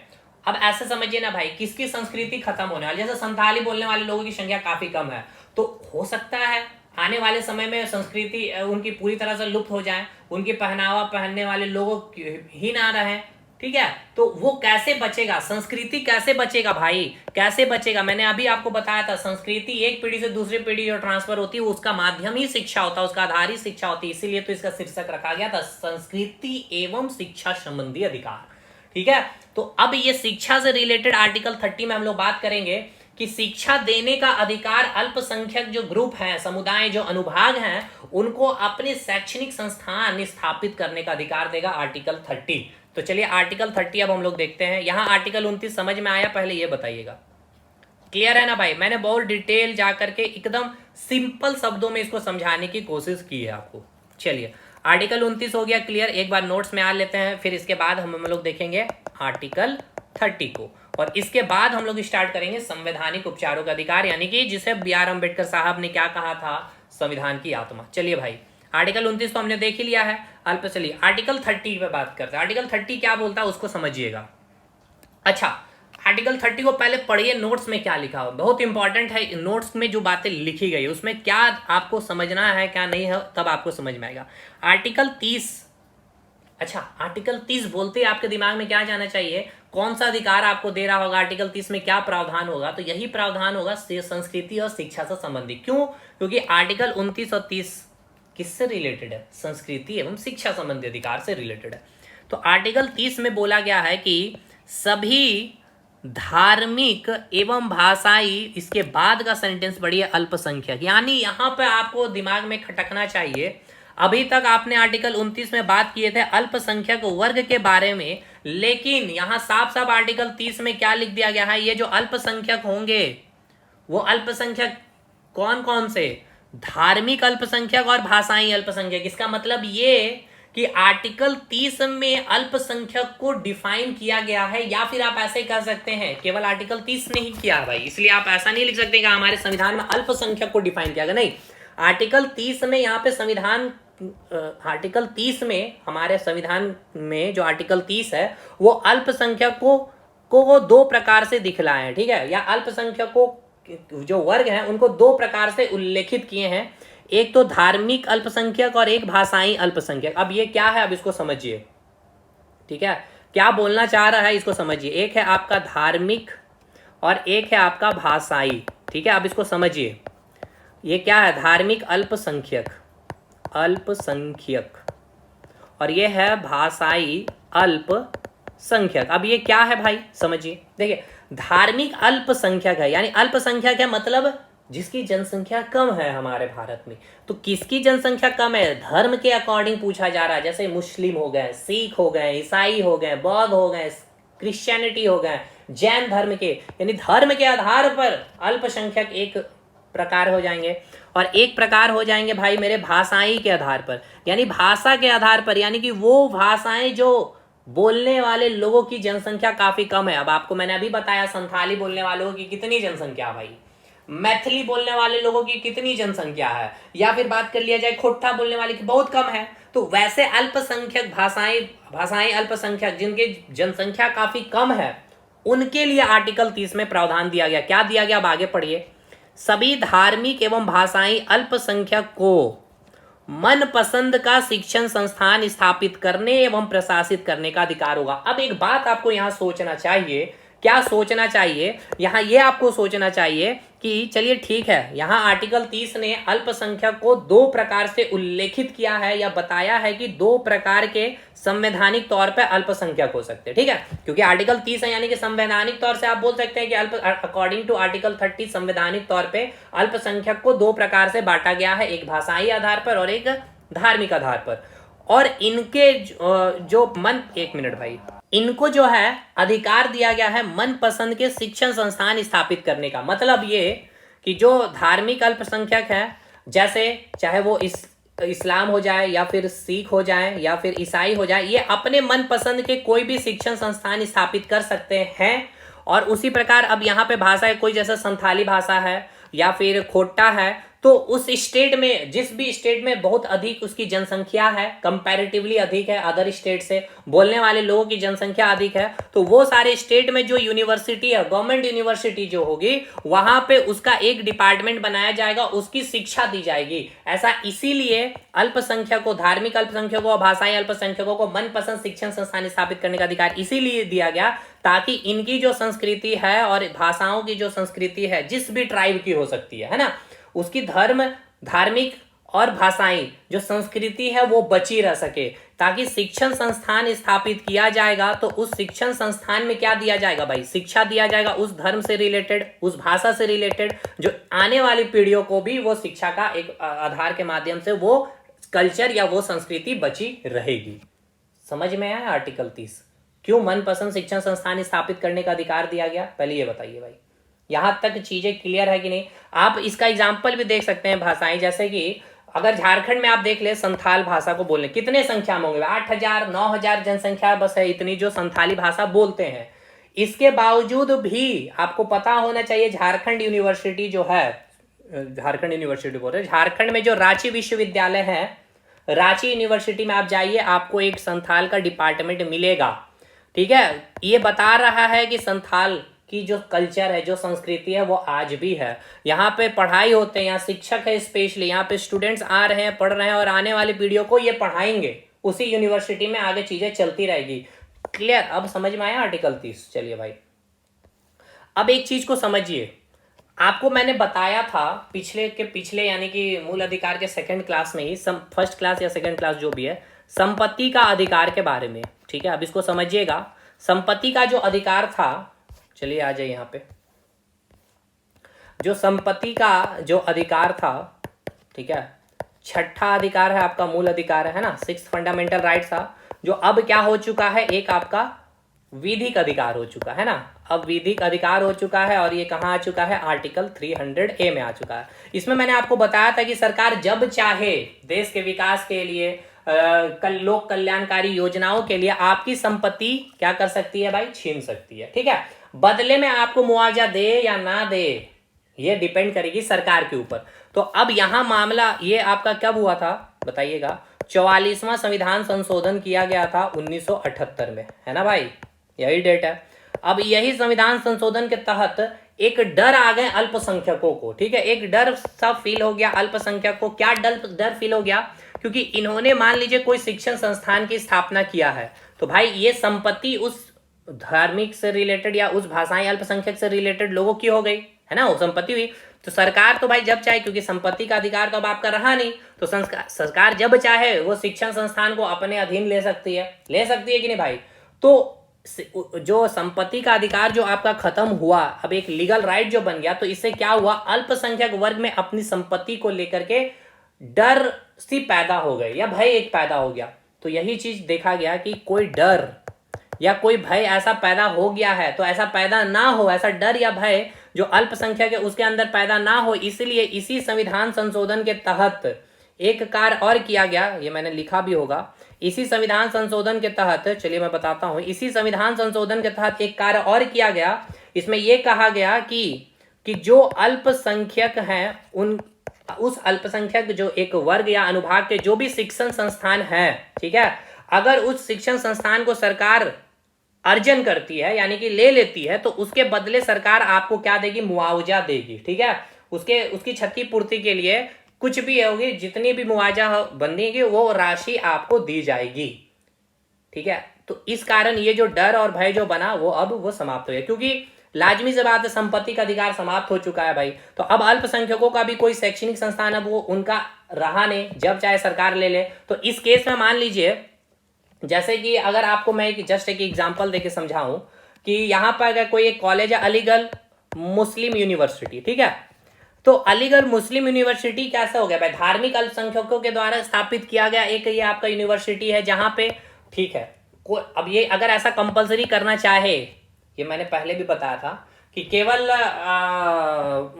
अब ऐसे समझिए ना भाई, किसकी संस्कृति खत्म होने वाली, जैसे संथाली बोलने वाले लोगों की संख्या काफी कम है, तो हो सकता है आने वाले समय में संस्कृति उनकी पूरी तरह से लुप्त हो जाए, उनकी पहनावा पहनने वाले लोग ही ना रहे, ठीक है। तो वो कैसे बचेगा, संस्कृति कैसे बचेगा भाई, कैसे बचेगा? मैंने अभी आपको बताया था, संस्कृति एक पीढ़ी से दूसरी पीढ़ी जो ट्रांसफर होती है, उसका माध्यम ही शिक्षा होता है, उसका आधार ही शिक्षा होती है, इसीलिए तो इसका शीर्षक रखा गया था, संस्कृति एवं शिक्षा संबंधी अधिकार, ठीक है। तो अब ये शिक्षा से रिलेटेड आर्टिकल 30 में हम लोग बात करेंगे कि शिक्षा देने का अधिकार अल्पसंख्यक जो ग्रुप है, समुदाय, जो अनुभाग हैं, उनको अपने शैक्षणिक संस्थान स्थापित करने का अधिकार देगा आर्टिकल 30। तो चलिए आर्टिकल 30 अब हम लोग देखते हैं। यहां आर्टिकल 29 समझ में आया? पहले ये बताइएगा, क्लियर है ना भाई? मैंने बहुत डिटेल जाकर के एकदम सिंपल शब्दों में इसको समझाने की कोशिश की है आपको। चलिए आर्टिकल 29 हो गया क्लियर, एक बार नोट्स में आ लेते हैं, फिर इसके बाद हम लोग देखेंगे आर्टिकल 30 को, और इसके बाद हम लोग स्टार्ट करेंगे संवैधानिक उपचारों का अधिकार, यानी कि जिसे बी.आर. अम्बेडकर साहब ने क्या कहा था, संविधान की आत्मा। चलिए भाई, आर्टिकल 29 तो हमने देख ही लिया है। चलिए आर्टिकल 30 पे बात करते हैं। आर्टिकल 30 क्या बोलता है उसको समझिएगा। अच्छा, आर्टिकल 30 को पहले पढ़िए, नोट्स में क्या लिखा हो, बहुत इंपॉर्टेंट है। नोट्स में जो बातें लिखी गई उसमें क्या आपको समझना है, क्या नहीं है, तब आपको समझ में आएगा। आर्टिकल 30, अच्छा आर्टिकल 30 बोलते ही आपके दिमाग में क्या जाना चाहिए, कौन सा अधिकार आपको दे रहा होगा, आर्टिकल 30 में क्या प्रावधान होगा? तो यही प्रावधान होगा संस्कृति और शिक्षा से संबंधित। क्यों? क्योंकि आर्टिकल 29 और 30 किससे रिलेटेड है? संस्कृति एवं शिक्षा संबंधी अधिकार से रिलेटेड है। तो आर्टिकल 30 में बोला गया है कि सभी धार्मिक एवं भाषाई, इसके बाद का सेंटेंस पढ़िए, अल्पसंख्यक, यानी यहां पे आपको दिमाग में खटकना चाहिए। अभी तक आपने आर्टिकल 29 में बात किए थे अल्पसंख्यक वर्ग के बारे में, लेकिन यहां साफ साफ आर्टिकल 30 में क्या लिख दिया गया है, ये जो अल्पसंख्यक होंगे वो अल्पसंख्यक कौन कौन से? धार्मिक अल्पसंख्यक और भाषाई अल्पसंख्यक। इसका मतलब ये कि आर्टिकल 30 में अल्पसंख्यक को डिफाइन किया गया है, या फिर आप ऐसे कह सकते हैं केवल आर्टिकल 30 ने ही किया है भाई, इसलिए आप ऐसा नहीं लिख सकते कि हमारे संविधान में अल्पसंख्यक को डिफाइन किया गया। नहीं, आर्टिकल 30 में यहाँ पे संविधान, आर्टिकल 30 में हमारे संविधान में जो आर्टिकल 30 है वो अल्पसंख्यक को दो प्रकार से दिखलाए हैं, ठीक है, या अल्पसंख्यकों जो वर्ग हैं उनको दो प्रकार से उल्लेखित किए हैं। एक तो धार्मिक अल्पसंख्यक और एक भाषाई अल्पसंख्यक। अब ये क्या है, अब इसको समझिए, ठीक है, क्या बोलना चाह रहा है इसको समझिए। एक है आपका धार्मिक और एक है आपका भाषाई, ठीक है। अब इसको समझिए, ये क्या है, धार्मिक अल्पसंख्यक, अल्पसंख्यक, और ये है भाषाई अल्पसंख्यक। अब ये क्या है भाई, समझिए, देखिए, धार्मिक अल्पसंख्यक है, यानी अल्पसंख्यक है मतलब जिसकी जनसंख्या कम है हमारे भारत में। तो किसकी जनसंख्या कम है, धर्म के अकॉर्डिंग पूछा जा रहा है, जैसे मुस्लिम हो गए, सिख हो गए, ईसाई हो गए, बौद्ध हो गए, क्रिश्चियनिटी हो गए, जैन धर्म के, यानी धर्म के आधार पर अल्पसंख्यक एक प्रकार हो जाएंगे। और एक प्रकार हो जाएंगे भाई मेरे भाषाई के आधार पर, यानी भाषा के आधार पर, यानी कि वो भाषाएं जो बोलने वाले लोगों की जनसंख्या काफी कम है। अब आपको मैंने अभी बताया संथाली बोलने वालों की कितनी जनसंख्या है भाई, मैथिली बोलने वाले लोगों की कितनी जनसंख्या है, या फिर बात कर लिया जाए खोट्टा बोलने वाले की बहुत कम है। तो वैसे अल्पसंख्यक भाषाएं अल्पसंख्यक जिनकी जनसंख्या काफी कम है, उनके लिए आर्टिकल 30 में प्रावधान दिया गया। क्या दिया गया, अब आगे पढ़िए। सभी धार्मिक एवं भाषाई अल्पसंख्यक को मनपसंद का शिक्षण संस्थान स्थापित करने एवं प्रशासित करने का अधिकार होगा। अब एक बात आपको यहां सोचना चाहिए, क्या सोचना चाहिए, यहां ये आपको सोचना चाहिए कि चलिए ठीक है, यहां आर्टिकल 30 ने अल्पसंख्यक को दो प्रकार से उल्लेखित किया है या बताया है कि दो प्रकार के संवैधानिक तौर पे अल्पसंख्यक हो सकते हैं, ठीक है, क्योंकि आर्टिकल 30 है, यानी कि संवैधानिक तौर से आप बोल सकते हैं कि अकॉर्डिंग टू आर्टिकल 30 संवैधानिक तौर पे अल्पसंख्यक को दो प्रकार से बांटा गया है, एक भाषाई आधार पर और एक धार्मिक आधार पर। और इनके जो मन, एक मिनट भाई, इनको जो है अधिकार दिया गया है मनपसंद के शिक्षण संस्थान स्थापित करने का। मतलब ये कि जो धार्मिक अल्पसंख्यक है, जैसे चाहे वो इस्लाम हो जाए या फिर सिख हो जाए या फिर ईसाई हो जाए, ये अपने मनपसंद के कोई भी शिक्षण संस्थान स्थापित कर सकते हैं। और उसी प्रकार अब यहाँ पे भाषा है, कोई जैसे संथाली भाषा है या फिर खोट्टा है, तो उस स्टेट में, जिस भी स्टेट में बहुत अधिक उसकी जनसंख्या है, कंपैरेटिवली अधिक है अदर स्टेट से, बोलने वाले लोगों की जनसंख्या अधिक है, तो वो सारे स्टेट में जो यूनिवर्सिटी है, गवर्नमेंट यूनिवर्सिटी जो होगी, वहां पे उसका एक डिपार्टमेंट बनाया जाएगा, उसकी शिक्षा दी जाएगी। ऐसा इसीलिए अल्पसंख्यकों, धार्मिक अल्पसंख्यकों और भाषाई अल्पसंख्यकों को मनपसंद शिक्षण संस्थान स्थापित करने का अधिकार इसीलिए दिया गया ताकि इनकी जो संस्कृति है और भाषाओं की जो संस्कृति है, जिस भी ट्राइब की हो सकती है ना, उसकी धार्मिक और भाषाई जो संस्कृति है वो बची रह सके। ताकि शिक्षण संस्थान स्थापित किया जाएगा तो उस शिक्षण संस्थान में क्या दिया जाएगा भाई, शिक्षा दिया जाएगा उस धर्म से रिलेटेड, उस भाषा से रिलेटेड, जो आने वाली पीढ़ियों को भी वो शिक्षा का एक आधार के माध्यम से वो कल्चर या वो संस्कृति बची रहेगी। समझ में आया आर्टिकल 30 क्यों मनपसंद शिक्षण संस्थान स्थापित करने का अधिकार दिया गया, पहले ये बताइए भाई। यहां तक चीजें क्लियर है कि नहीं। आप इसका एग्जाम्पल भी देख सकते हैं भाषाएं, जैसे कि अगर झारखंड में आप देख ले संथाल भाषा को बोलने कितने संख्या में होंगे, 8,000 9,000 जनसंख्या बस है इतनी जो संथाली भाषा बोलते हैं। इसके बावजूद भी आपको पता होना चाहिए झारखंड यूनिवर्सिटी जो है, झारखंड यूनिवर्सिटी बोल रहे, झारखंड में जो रांची विश्वविद्यालय है, रांची यूनिवर्सिटी में आप जाइए, आपको एक संथाल का डिपार्टमेंट मिलेगा, ठीक है। ये बता रहा है कि संथाल की जो कल्चर है, जो संस्कृति है वो आज भी है। यहाँ पे पढ़ाई होते हैं, यहाँ शिक्षक है स्पेशली, यहाँ पे स्टूडेंट्स आ रहे हैं, पढ़ रहे हैं और आने वाली पीढ़ियों को ये पढ़ाएंगे, उसी यूनिवर्सिटी में आगे चीजें चलती रहेगी। क्लियर, अब समझ में आया आर्टिकल 30। चलिए भाई, अब एक चीज को समझिए, आपको मैंने बताया था पिछले यानी कि मूल अधिकार के सेकंड क्लास में ही, फर्स्ट क्लास या सेकंड क्लास जो भी है, संपत्ति का अधिकार के बारे में, ठीक है। अब इसको समझिएगा, संपत्ति का जो अधिकार था, चलिए आ जाइए यहाँ पे, जो संपत्ति का जो अधिकार था, ठीक है, छठा अधिकार है आपका, मूल अधिकार है ना, 6th फंडामेंटल राइट था, जो अब क्या हो चुका है, एक आपका विधिक अधिकार हो चुका है ना। अब विधिक अधिकार हो चुका है और ये कहाँ आ चुका है, आर्टिकल 300A में आ चुका है। इसमें मैंने आपको बताया था कि सरकार जब चाहे देश के विकास के लिए, लोक कल्याणकारी योजनाओं के लिए आपकी संपत्ति क्या कर सकती है भाई, छीन सकती है, ठीक है। बदले में आपको मुआवजा दे या ना दे, ये डिपेंड करेगी सरकार के ऊपर। तो अब यहां मामला ये आपका कब हुआ था बताइएगा, 44वां संविधान संशोधन किया गया था 1978 में, है ना भाई, यही डेट है। अब यही संविधान संशोधन के तहत एक डर आ गए अल्पसंख्यकों को, ठीक है, एक डर सा फील हो गया अल्पसंख्यकों को। क्या डर फील हो गया? क्योंकि इन्होंने मान लीजिए कोई शिक्षण संस्थान की स्थापना किया है, तो भाई ये संपत्ति उस धार्मिक से रिलेटेड या उस भाषाई अल्पसंख्यक से रिलेटेड लोगों की हो गई, है ना, वो संपत्ति हुई। तो सरकार तो भाई जब चाहे, क्योंकि संपत्ति का अधिकार तो अब आपका रहा नहीं, तो सरकार जब चाहे वो शिक्षण संस्थान को अपने अधीन ले सकती है कि नहीं भाई। तो जो संपत्ति का अधिकार जो आपका खत्म हुआ, अब एक लीगल राइट जो बन गया, तो इससे क्या हुआ, अल्पसंख्यक वर्ग में अपनी संपत्ति को लेकर के डर सी पैदा हो गई या भय एक पैदा हो गया। तो यही चीज देखा गया कि कोई डर या कोई भय ऐसा पैदा हो गया है, तो ऐसा पैदा ना हो, ऐसा डर या भय जो अल्पसंख्यक है उसके अंदर पैदा ना हो, इसलिए इसी संविधान संशोधन के तहत एक कार्य और किया गया, ये मैंने लिखा भी होगा। इसी संविधान संशोधन के तहत, चलिए मैं बताता हूं, इसी संविधान संशोधन के तहत एक कार्य और किया गया। इसमें यह कहा गया कि जो अल्पसंख्यक हैं उस अल्पसंख्यक जो एक वर्ग या अनुभाग के जो भी शिक्षण संस्थान है, ठीक है, अगर उस शिक्षण संस्थान को सरकार अर्जन करती है यानी कि ले लेती है, तो उसके बदले सरकार आपको क्या देगी, मुआवजा देगी, ठीक है, उसकी क्षतिपूर्ति के लिए कुछ भी होगी, जितनी भी मुआवजा बनेगी वो राशि आपको दी जाएगी, ठीक है। तो इस कारण ये जो डर और भय जो बना वो अब वो समाप्त हो गया, क्योंकि लाजमी से बात है, संपत्ति का अधिकार समाप्त हो चुका है भाई। तो अब अल्पसंख्यकों का भी कोई शैक्षणिक संस्थान अब वो उनका रहा नहीं, जब चाहे सरकार ले ले। तो इस केस में मान लीजिए, जैसे कि अगर आपको मैं जस्ट एक एग्जांपल देके समझाऊं कि यहाँ पर अगर कोई एक कॉलेज है अलीगढ़ मुस्लिम यूनिवर्सिटी, ठीक है, तो अलीगढ़ मुस्लिम यूनिवर्सिटी कैसा हो गया भाई, धार्मिक अल्पसंख्यकों के द्वारा स्थापित किया गया एक ये आपका यूनिवर्सिटी है, जहां पे, ठीक है, अब ये अगर ऐसा कंपलसरी करना चाहे, ये मैंने पहले भी बताया था कि केवल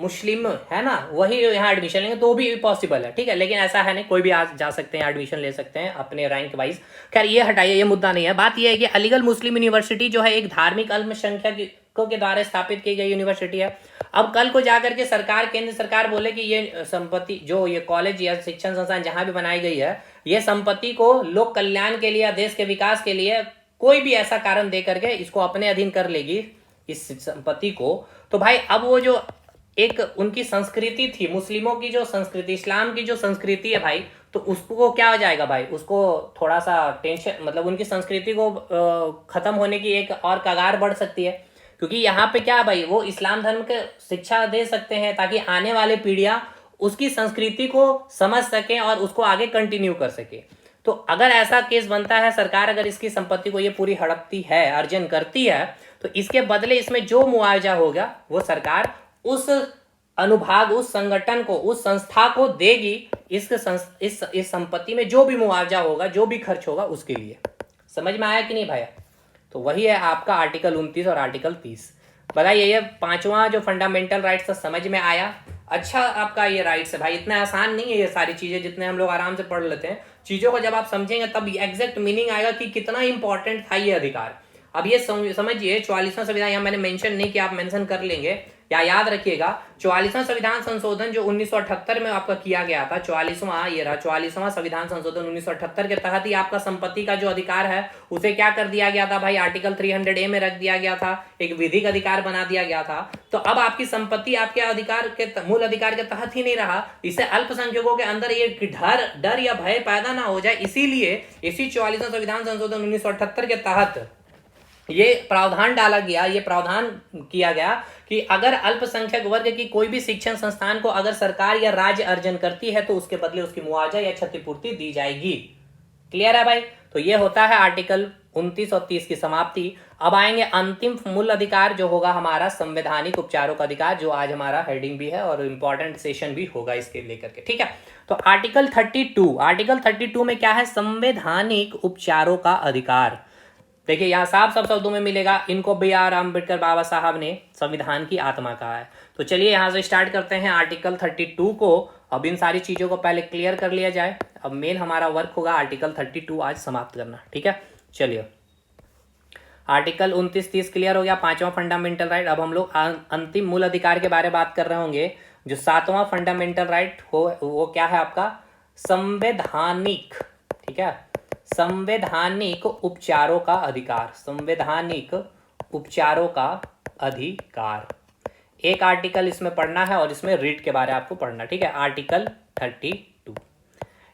मुस्लिम है ना वही यहाँ एडमिशन लेंगे तो भी पॉसिबल है, ठीक है, लेकिन ऐसा है नहीं, कोई भी आ जा सकते हैं, एडमिशन ले सकते हैं अपने रैंक वाइज। खैर ये हटाइए, ये मुद्दा नहीं है। बात ये है कि अलीगढ़ मुस्लिम यूनिवर्सिटी जो है एक धार्मिक अल्पसंख्यकों के द्वारा स्थापित की गई यूनिवर्सिटी है। अब कल को जाकर के सरकार, केंद्र सरकार बोले कि ये संपत्ति जो ये कॉलेज या शिक्षण संस्थान जहां भी बनाई गई है, ये संपत्ति को लोक कल्याण के लिए या देश के विकास के लिए कोई भी ऐसा कारण दे करके इसको अपने अधीन कर लेगी इस संपत्ति को, तो भाई अब वो जो एक उनकी संस्कृति थी, मुस्लिमों की जो संस्कृति, इस्लाम की जो संस्कृति है भाई, तो उसको क्या हो जाएगा भाई, उसको थोड़ा सा टेंशन, मतलब उनकी संस्कृति को खत्म होने की एक और कगार बढ़ सकती है। क्योंकि यहाँ पे क्या है भाई, वो इस्लाम धर्म के शिक्षा दे सकते हैं ताकि आने वाले पीढ़ियां उसकी संस्कृति को समझ सकें और उसको आगे कंटिन्यू कर सके। तो अगर ऐसा केस बनता है, सरकार अगर इसकी संपत्ति को ये पूरी हड़पती है, अर्जन करती है, तो इसके बदले इसमें जो मुआवजा होगा वो सरकार उस अनुभाग, उस संगठन को, उस संस्था को देगी, इस संपत्ति में जो भी मुआवजा होगा, जो भी खर्च होगा उसके लिए। समझ में आया कि नहीं भाई? तो वही है आपका आर्टिकल 29 और आर्टिकल 30। बताइए, ये पांचवा जो फंडामेंटल राइट्स था, समझ में आया? अच्छा आपका ये राइट्स है भाई, इतना आसान नहीं है ये सारी चीजें जितने हम लोग आराम से पढ़ लेते हैं। चीजों को जब आप समझेंगे तब एग्जैक्ट मीनिंग आएगा कि कितना इंपॉर्टेंट था ये अधिकार। अब ये समझिए, 44वां संविधान, यहाँ मैंने मेंशन नहीं किया, आप मेंशन कर लेंगे या याद रखिएगा। 44वां संविधान संशोधन जो 1978 में आपका किया गया था, 44वां संविधान संशोधन 1978 के तहत ही आपका संपत्ति का जो अधिकार है उसे क्या कर दिया गया था भाई, आर्टिकल 300A में रख दिया गया था, एक विधिक अधिकार बना दिया गया था। तो अब आपकी संपत्ति आपके अधिकार के मूल अधिकार के तहत ही नहीं रहा, इससे अल्पसंख्यकों के अंदर ये डर या भय पैदा ना हो जाए, इसीलिए इसी 44वां संविधान संशोधन 1978 के तहत ये प्रावधान डाला गया, ये प्रावधान किया गया कि अगर अल्पसंख्यक वर्ग की कोई भी शिक्षण संस्थान को अगर सरकार या राज्य अर्जन करती है तो उसके बदले उसकी मुआवजा या क्षतिपूर्ति दी जाएगी। क्लियर है भाई? तो ये होता है आर्टिकल 29 और 30 की समाप्ति। अब आएंगे अंतिम मूल अधिकार जो होगा हमारा संवैधानिक उपचारों का अधिकार, जो आज हमारा हेडिंग भी है और इंपॉर्टेंट सेशन भी होगा इसके लेकर के, ठीक है। तो आर्टिकल 32 में क्या है, संवैधानिक उपचारों का अधिकार। देखिए यहाँ साफ सब शब्दों में मिलेगा, इनको B.R. अम्बेडकर बाबा साहब ने संविधान की आत्मा कहा है। तो चलिए यहाँ से स्टार्ट करते हैं आर्टिकल 32 को। अब इन सारी चीजों को पहले क्लियर कर लिया जाए, अब मेन हमारा वर्क होगा आर्टिकल 32 आज समाप्त करना, ठीक है। चलिए आर्टिकल 29-30 क्लियर हो गया, पांचवा फंडामेंटल राइट। अब हम लोग अंतिम मूल अधिकार के बारे में बात कर रहे होंगे, जो सातवां फंडामेंटल राइट हो वो क्या है आपका, संवैधानिक, ठीक है, संवैधानिक उपचारों का अधिकार। संवैधानिक उपचारों का अधिकार एक आर्टिकल इसमें पढ़ना है और इसमें रिट के बारे में आपको पढ़ना, ठीक है। आर्टिकल 32,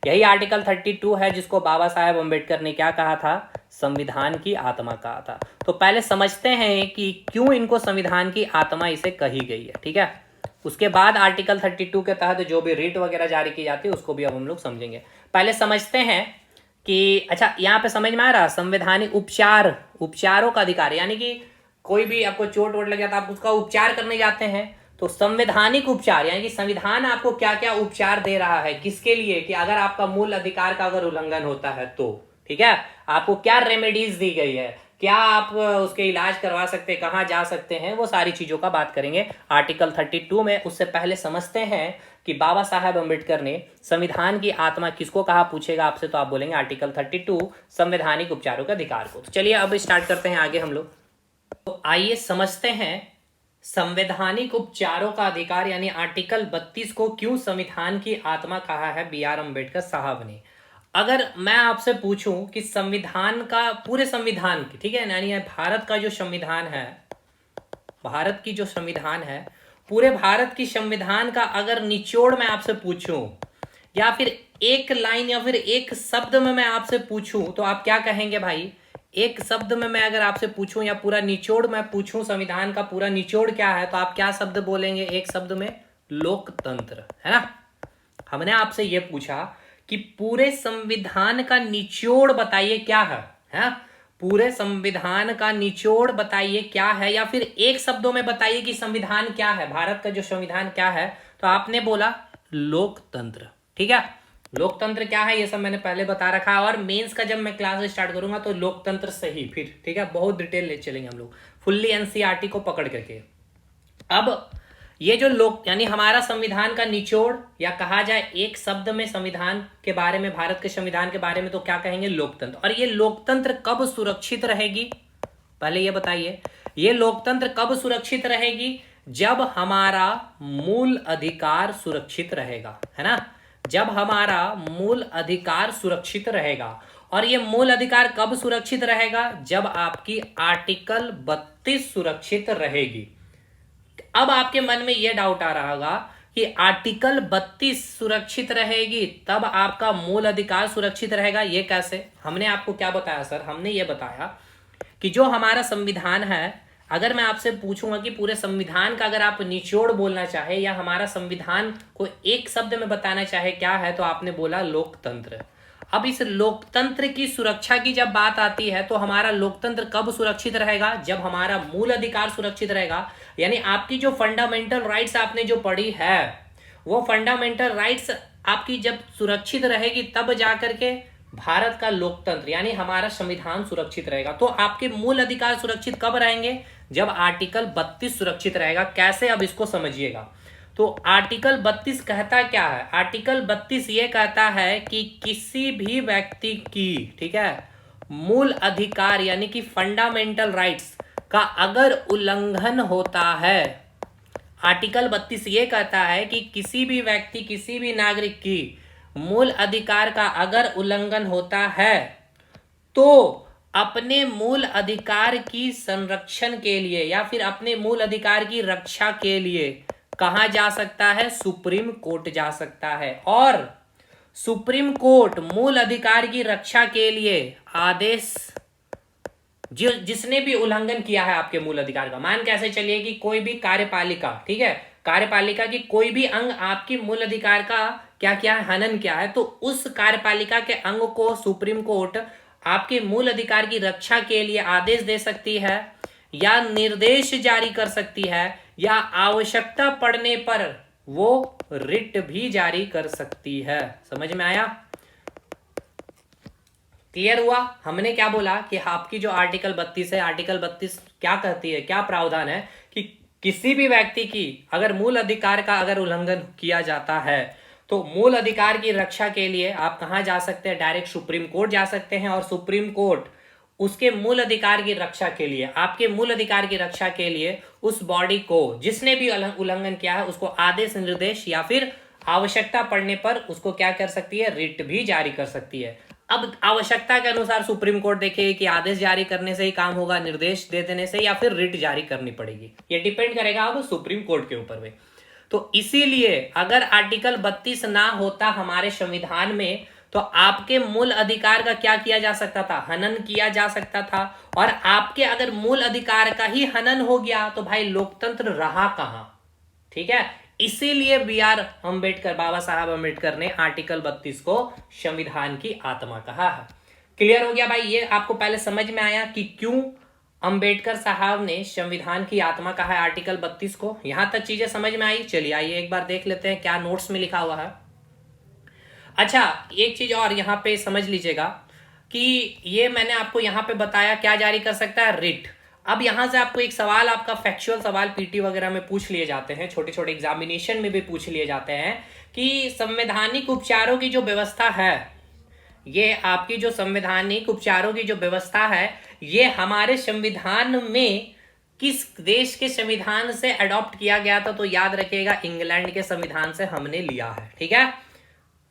यही आर्टिकल 32 है जिसको बाबा साहेब अम्बेडकर ने क्या कहा था, संविधान की आत्मा कहा था। तो पहले समझते हैं कि क्यों इनको संविधान की आत्मा इसे कही गई है, ठीक है। उसके बाद आर्टिकल 32 के तहत जो भी रिट वगैरह जारी की जाती है उसको भी अब हम लोग समझेंगे। पहले समझते हैं कि अच्छा यहाँ पे समझ में आ रहा, संवैधानिक उपचार, उपचारों का अधिकार, यानी कि कोई भी आपको चोट वोट लग जाता है आप उसका उपचार करने जाते हैं, तो संवैधानिक उपचार यानी कि संविधान आपको क्या क्या उपचार दे रहा है, किसके लिए, कि अगर आपका मूल अधिकार का अगर उल्लंघन होता है तो, ठीक है, आपको क्या रेमेडीज दी गई है, क्या आप उसके इलाज करवा सकते हैं, कहाँ जा सकते हैं, वो सारी चीजों का बात करेंगे आर्टिकल 32 में। उससे पहले समझते हैं कि बाबा साहेब अम्बेडकर ने संविधान की आत्मा किसको कहा, पूछेगा आपसे तो आप बोलेंगे आर्टिकल 32 संवैधानिक उपचारों के अधिकार को। तो चलिए अब स्टार्ट करते हैं आगे हम लोग। तो आइए समझते हैं संवैधानिक उपचारों का अधिकार यानी आर्टिकल 32 को क्यों संविधान की आत्मा कहा है बी आर अम्बेडकर साहब ने। अगर मैं आपसे पूछूं कि संविधान का, पूरे संविधान की, ठीक है, यानी भारत का जो संविधान है, भारत की जो संविधान है, पूरे भारत की संविधान का अगर निचोड़ मैं आपसे पूछूं या फिर एक लाइन या फिर एक शब्द में मैं आपसे पूछूं तो आप क्या कहेंगे भाई। एक शब्द में मैं अगर आपसे पूछूं या पूरा निचोड़ मैं पूछूं, संविधान का पूरा निचोड़ क्या है, तो आप क्या शब्द बोलेंगे एक शब्द में, लोकतंत्र, है ना। हमने आपसे ये पूछा कि पूरे संविधान का निचोड़ बताइए क्या है, पूरे संविधान का निचोड़ बताइए क्या है, या फिर एक शब्दों में बताइए कि संविधान क्या है, भारत का जो संविधान क्या है, तो आपने बोला लोकतंत्र, ठीक है। लोकतंत्र क्या है ये सब मैंने पहले बता रखा है, और मेंस का जब मैं क्लास स्टार्ट करूंगा तो लोकतंत्र सही फिर, ठीक है, बहुत डिटेल ले चलेंगे हम लोग फुल्ली एनसीईआरटी को पकड़ करके। अब ये जो लोक यानी हमारा संविधान का निचोड़, या कहा जाए एक शब्द में संविधान के बारे में, भारत के संविधान के बारे में, तो क्या कहेंगे, लोकतंत्र। और ये लोकतंत्र कब सुरक्षित रहेगी, पहले ये बताइए, ये लोकतंत्र कब सुरक्षित रहेगी, जब हमारा मूल अधिकार सुरक्षित रहेगा, है ना, जब हमारा मूल अधिकार सुरक्षित रहेगा। और ये मूल अधिकार कब सुरक्षित रहेगा, जब आपकी आर्टिकल 32 सुरक्षित रहेगी। अब आपके मन में यह डाउट आ रहा होगा कि आर्टिकल 32 सुरक्षित रहेगी तब आपका मूल अधिकार सुरक्षित रहेगा, ये कैसे। हमने आपको क्या बताया सर, हमने ये बताया कि जो हमारा संविधान है, अगर मैं आपसे पूछूंगा कि पूरे संविधान का अगर आप निचोड़ बोलना चाहे या हमारा संविधान को एक शब्द में बताना चाहे क्या है, तो आपने बोला लोकतंत्र। अब इस लोकतंत्र की सुरक्षा की जब बात आती है तो हमारा लोकतंत्र कब सुरक्षित रहेगा, जब हमारा मूल अधिकार सुरक्षित रहेगा। यानी आपकी जो फंडामेंटल राइट्स आपने जो पढ़ी है, वो फंडामेंटल राइट्स आपकी जब सुरक्षित रहेगी तब जाकर के भारत का लोकतंत्र यानी हमारा संविधान सुरक्षित रहेगा। तो आपके मूल अधिकार सुरक्षित कब रहेंगे, जब आर्टिकल 32 सुरक्षित रहेगा। कैसे, अब इसको समझिएगा। तो आर्टिकल 32 कहता क्या है, आर्टिकल 32 ये कहता है कि किसी भी व्यक्ति की, ठीक है, मूल अधिकार यानी कि फंडामेंटल राइट्स का अगर उल्लंघन होता है, आर्टिकल 32 ये कहता है कि किसी भी व्यक्ति, किसी भी नागरिक की मूल अधिकार का अगर उल्लंघन होता है तो अपने मूल अधिकार की संरक्षण के लिए या फिर अपने मूल अधिकार की रक्षा के लिए कहां जा सकता है, सुप्रीम कोर्ट जा सकता है। और सुप्रीम कोर्ट मूल अधिकार की रक्षा के लिए आदेश, जिसने भी उल्लंघन किया है आपके मूल अधिकार का, मान कैसे चलिए कि कोई भी कार्यपालिका, ठीक है, कार्यपालिका की कोई भी अंग आपकी मूल अधिकार का क्या क्या है, हनन क्या है, तो उस कार्यपालिका के अंग को सुप्रीम कोर्ट आपके मूल अधिकार की रक्षा के लिए आदेश दे सकती है या निर्देश जारी कर सकती है या आवश्यकता पड़ने पर वो रिट भी जारी कर सकती है। समझ में आया, क्लियर हुआ। हमने क्या बोला कि आपकी जो आर्टिकल 32 है, आर्टिकल 32 क्या कहती है, क्या प्रावधान है कि किसी भी व्यक्ति की अगर मूल अधिकार का अगर उल्लंघन किया जाता है तो मूल अधिकार की रक्षा के लिए आप कहां जा सकते हैं, डायरेक्ट सुप्रीम कोर्ट जा सकते हैं। और सुप्रीम कोर्ट उसके मूल अधिकार की रक्षा के लिए, आपके मूल अधिकार की रक्षा के लिए उस बॉडी को जिसने भी उल्लंघन किया है उसको आदेश, निर्देश या फिर आवश्यकता पड़ने पर उसको क्या कर सकती है, रिट भी जारी कर सकती है। अब आवश्यकता के अनुसार सुप्रीम कोर्ट देखे कि आदेश जारी करने से ही काम होगा, निर्देश दे देने से, या फिर रिट जारी करनी पड़ेगी। ये डिपेंड करेगा अब सुप्रीम कोर्ट के ऊपर में। तो इसीलिए अगर आर्टिकल 32 ना होता हमारे संविधान में तो आपके मूल अधिकार का क्या किया जा सकता था? हनन किया जा सकता था। और आपके अगर मूल अधिकार का ही हनन हो गया तो भाई लोकतंत्र रहा कहां? ठीक है, इसीलिए बी आर अम्बेडकर, बाबा साहब अम्बेडकर ने आर्टिकल 32 को संविधान की आत्मा कहा है। क्लियर हो गया भाई? ये आपको पहले समझ में आया कि क्यों अंबेडकर साहब ने संविधान की आत्मा कहा है आर्टिकल 32 को? यहां तक चीजें समझ में आई। चलिए आइए एक बार देख लेते हैं क्या नोट्स में लिखा हुआ है। अच्छा, एक चीज और यहां पे समझ लीजिएगा कि ये मैंने आपको यहां पे बताया क्या जारी कर सकता है? रिट। अब यहां से आपको एक सवाल, आपका फैक्चुअल सवाल पीटी वगैरह में पूछ लिए जाते हैं, छोटे छोटे एग्जामिनेशन में भी पूछ लिए जाते हैं कि संवैधानिक उपचारों की जो व्यवस्था है, ये आपकी जो संवैधानिक उपचारों की जो व्यवस्था है, ये हमारे संविधान में किस देश के संविधान से अडॉप्ट किया गया था? तो याद रखिएगा इंग्लैंड के संविधान से हमने लिया है। ठीक है,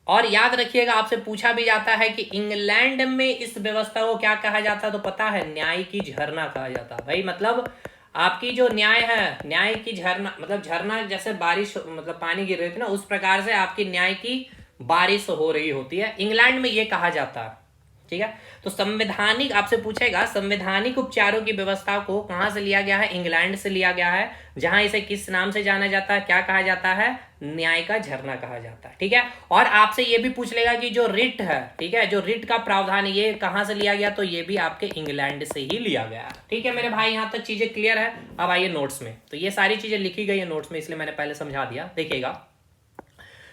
और याद रखिएगा आपसे पूछा भी जाता है कि इंग्लैंड में इस व्यवस्था को क्या कहा जाता है? तो पता है, न्याय की झरना कहा जाता है भाई। मतलब आपकी जो न्याय है, न्याय की झरना, मतलब झरना जैसे बारिश, मतलब पानी गिर रही थी ना, उस प्रकार से आपकी न्याय की बारिश हो रही होती है, इंग्लैंड में ये कहा जाता है। ठीक है, तो संवैधानिक, आपसे पूछेगा संवैधानिक उपचारों की व्यवस्था को कहां से लिया गया है? इंग्लैंड से लिया गया है, जहां इसे किस नाम से जाना जाता है? क्या कहा जाता है? न्याय का झरना कहा जाता है। ठीक है, और आपसे ये भी पूछ लेगा कि जो रिट है, ठीक है, जो रिट का प्रावधान है, ये कहां से लिया गया? तो ये भी आपके इंग्लैंड से ही लिया गया है। ठीक है मेरे भाई, यहां तक चीजें क्लियर है? अब आइए नोट्स में। तो ये सारी चीजें लिखी गई है नोट्स में, इसलिए मैंने पहले समझा दिया। देखिएगा,